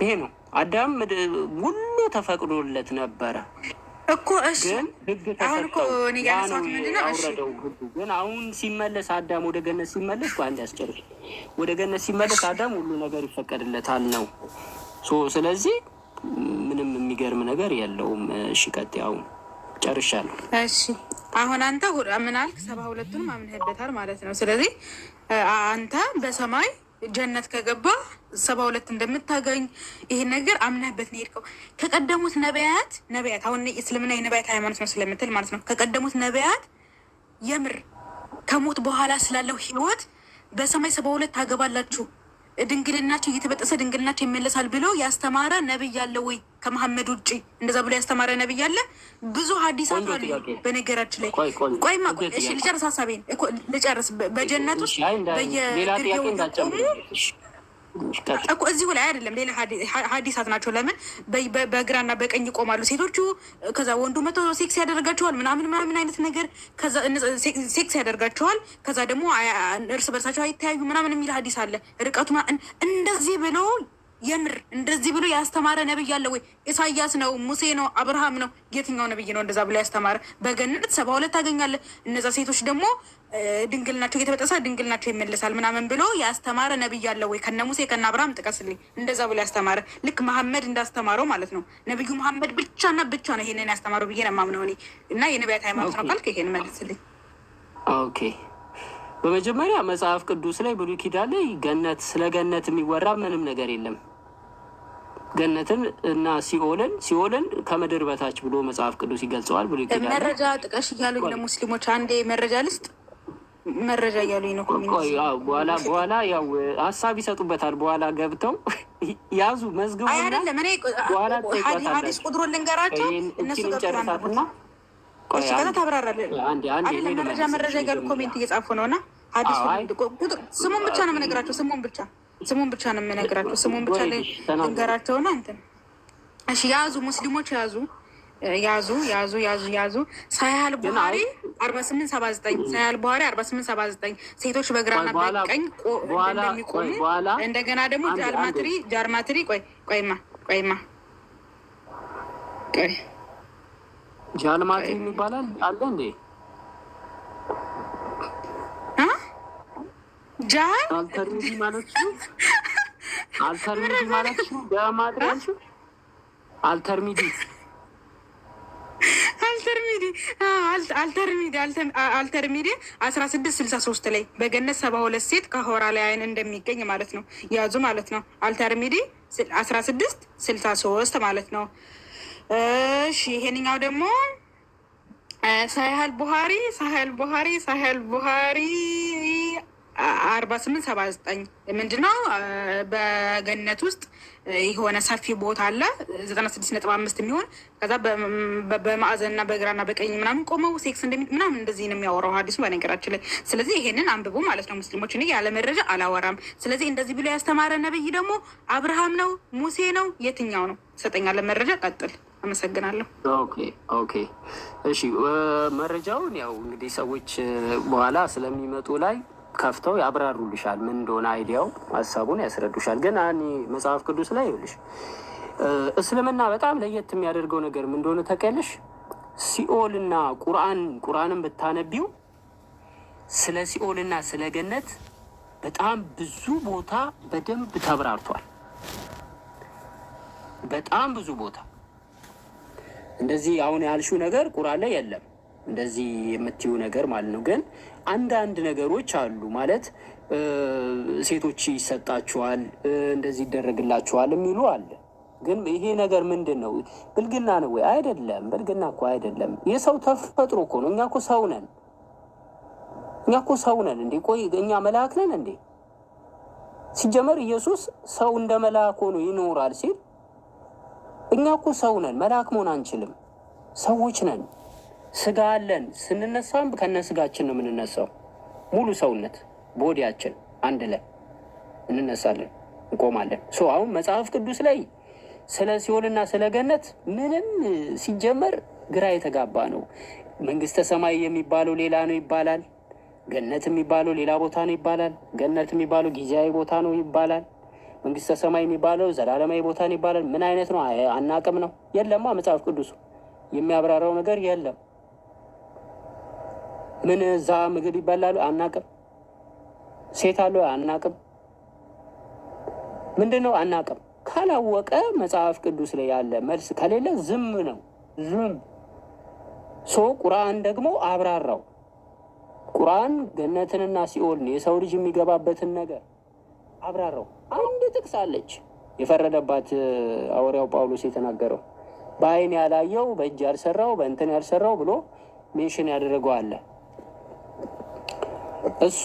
Speaker 1: ይሄ ነው። አዳም ሁሉ ተፈቅዶለት ነበረ
Speaker 2: እኮ። እሺ
Speaker 1: ህግ
Speaker 2: አሁን እኮ እኔ ያነሳሁት ምንድነው? እሺ
Speaker 1: ግን አሁን ሲመለስ አዳም ወደ ገነት ሲመለስ አንድ ያስጨርሽ፣ ወደ ገነት ሲመለስ አዳም ሁሉ ነገር ይፈቀድለታል ነው። ስለዚህ ምንም የሚገርም ነገር የለውም። እሺ ቀጥይ። አሁን ጨርሻለሁ።
Speaker 2: እሺ አሁን አንተ ምን አልክ? 72ቱንም አምነህበታል ማለት ነው። ስለዚህ አንተ በሰማይ ጀነት ከገባ 72 እንደምታገኝ ይሄን ነገር አምነህበት ነው የሄድከው። ከቀደሙት ነቢያት አሁን እስልምና የነቢያት ሃይማኖት ነው ስለምትል ማለት ነው። ከቀደሙት ነቢያት የምር ከሞት በኋላ ስላለው ህይወት በሰማይ 72 ታገባላችሁ፣ ድንግልናቸው እየተበጠሰ ድንግልናቸው ይመለሳል ብሎ ያስተማረ ነብይ አለ ወይ? ከመሐመድ ውጭ እንደዛ ብሎ ያስተማረ ነብይ አለ? ብዙ ሀዲሳት አሉ። በነገራችን ላይ ቆይማ እሺ ልጨርስ፣ ሀሳቤን ልጨርስ። በጀነት ውስጥ በየግርጌው እኮ እዚሁ ላይ አይደለም፣ ሌላ ሀዲሳት ናቸው። ለምን በግራና በቀኝ ይቆማሉ ሴቶቹ፣ ከዛ ወንዱ መቶ ሴክስ ያደርጋቸዋል ምናምን አይነት ነገር፣ ከዛ ሴክስ ያደርጋቸዋል፣ ከዛ ደግሞ እርስ በርሳቸው አይተያዩ ምናምን የሚል ሀዲስ አለ። ርቀቱ እንደዚህ ብሎ የምር እንደዚህ ብሎ ያስተማረ ነብይ አለ ወይ? ኢሳያስ ነው? ሙሴ ነው? አብርሃም ነው? የትኛው ነብይ ነው እንደዛ ብሎ ያስተማረ? በገነት 72 ታገኛለህ። እነዛ ሴቶች ደግሞ ድንግልናቸው እየተበጠሰ ድንግልናቸው ይመለሳል ምናምን ብሎ ያስተማረ ነብይ አለ ወይ? ከነ ሙሴ ከነ አብርሃም ጥቀስልኝ። እንደዛ ብሎ ያስተማረ ልክ መሐመድ እንዳስተማረው ማለት ነው። ነብዩ መሐመድ ብቻና ብቻ ነው ይሄንን ያስተማረው ብዬ ነው የማምነው እኔ። እና የነቢያት ሃይማኖት ነው ካልክ ይሄን መልስልኝ።
Speaker 1: ኦኬ በመጀመሪያ መጽሐፍ ቅዱስ ላይ ብሉይ ኪዳን ላይ ገነት ስለ ገነት የሚወራ ምንም ነገር የለም። ገነትን እና ሲኦልን ከምድር በታች ብሎ መጽሐፍ ቅዱስ ይገልጸዋል። ብሉይ ኪዳን
Speaker 2: መረጃ ጥቀሽ እያሉኝ ለሙስሊሞች አንዴ መረጃ ልስጥ። መረጃ እያሉኝ ነው።
Speaker 1: በኋላ ያው ሀሳብ ይሰጡበታል። በኋላ ገብተው ያዙ መዝግቡ።
Speaker 2: አይደለም እኔ ሀዲስ ቁጥሩን ልንገራቸው እነሱ
Speaker 1: ገብተውና
Speaker 2: እሺ ከዛ ታብራራለህ። አይደለም መረጃ እያሉ ኮሜንት እየጻፉ ነው። እና ሀዲስ ቁጥር ስሙን ብቻ ነው የምነግራቸው። ስሙን ብቻ ነው የምነግራቸው። ስሙን ብቻ ልንገራቸው እና እንትን እሺ ያዙ ሙስሊሞች ያዙ። ሳያል ቡሃሪ 4879 ሳያል ቡሃሪ 4879 ሴቶች በግራና በቀኝ እንደሚቆሙ እንደገና ደግሞ ጃርማትሪ ቆይማ
Speaker 1: ጃልማት የሚባላል አለ እንዴ? አልተርሚዲ ማለት ነው።
Speaker 2: አልተርሚዲ 1663 ላይ በገነት 72 ሴት ከሆራ ላይ አይን እንደሚገኝ ማለት ነው። ያዙ ማለት ነው። አልተርሚዲ 1663 ማለት ነው። እሺ ይሄንኛው ደግሞ ሳህል ቡሃሪ 4879 ምንድነው? በገነት ውስጥ የሆነ ሰፊ ቦታ አለ 96.5 የሚሆን ከዛ በማዕዘንና በግራና በቀኝ ምናምን ቆመው ሴክስ ምናምን እንደዚህ ነው የሚያወራው ሀዲሱ በነገራችን ላይ። ስለዚህ ይሄንን አንብቡ ማለት ነው ሙስሊሞች። እኔ ያለ መረጃ አላወራም። ስለዚህ እንደዚህ ብሎ ያስተማረ ነብይ ደግሞ አብርሃም ነው ሙሴ ነው የትኛው ነው? ሰጠኛለ መረጃ። ቀጥል። አመሰግናለሁ።
Speaker 1: ኦኬ እሺ። መረጃውን ያው እንግዲህ ሰዎች በኋላ ስለሚመጡ ላይ ከፍተው ያብራሩልሻል። ምን እንደሆነ አይዲያው ሀሳቡን ያስረዱሻል። ግን እኔ መጽሐፍ ቅዱስ ላይ ይኸውልሽ እስልምና በጣም ለየት የሚያደርገው ነገር ምን እንደሆነ ታውቂያለሽ? ሲኦልና ቁርአንን ብታነቢው ስለ ሲኦልና ስለ ገነት በጣም ብዙ ቦታ በደንብ ተብራርቷል። በጣም ብዙ ቦታ እንደዚህ አሁን ያልሽው ነገር ቁርአን ላይ የለም፣ እንደዚህ የምትዩ ነገር ማለት ነው። ግን አንዳንድ ነገሮች አሉ ማለት ሴቶች ይሰጣቸዋል፣ እንደዚህ ይደረግላቸዋል የሚሉ አለ። ግን ይሄ ነገር ምንድን ነው? ብልግና ነው ወይ? አይደለም። ብልግና እኮ አይደለም። የሰው ተፈጥሮ እኮ ነው። እኛ እኮ ሰው ነን። እንዴ ቆይ እኛ መልአክ ነን እንዴ? ሲጀመር ኢየሱስ ሰው እንደ መልአክ ሆኖ ይኖራል ሲል እኛ እኮ ሰው ነን። መልአክ መሆን አንችልም። ሰዎች ነን። ስጋ አለን። ስንነሳም ከነ ስጋችን ነው የምንነሳው። ሙሉ ሰውነት ቦዲያችን አንድ ላይ እንነሳለን፣ እንቆማለን። አሁን መጽሐፍ ቅዱስ ላይ ስለ ሲኦልና ስለ ገነት ምንም ሲጀመር ግራ የተጋባ ነው። መንግስተ ሰማይ የሚባለው ሌላ ነው ይባላል። ገነት የሚባለው ሌላ ቦታ ነው ይባላል። ገነት የሚባለው ጊዜያዊ ቦታ ነው ይባላል። መንግስተ ሰማይ የሚባለው ዘላለማዊ ቦታ ነው ይባላል። ምን አይነት ነው አናቅም ነው። የለማ መጽሐፍ ቅዱሱ የሚያብራራው ነገር የለም። ምን እዛ ምግብ ይበላሉ አናቅም። ሴት አለው አናቅም። ምንድነው አናቅም። ካላወቀ መጽሐፍ ቅዱስ ላይ ያለ መልስ ከሌለ ዝም ነው። ቁርአን ደግሞ አብራራው። ቁርአን ገነትንና ሲኦልን የሰው ልጅ የሚገባበትን ነገር አብራራው። አንድ ጥቅስ አለች የፈረደባት ሐዋርያው ጳውሎስ የተናገረው በአይን ያላየው በእጅ ያልሰራው በእንትን ያልሰራው ብሎ ሜንሽን ያደረገው አለ እሱ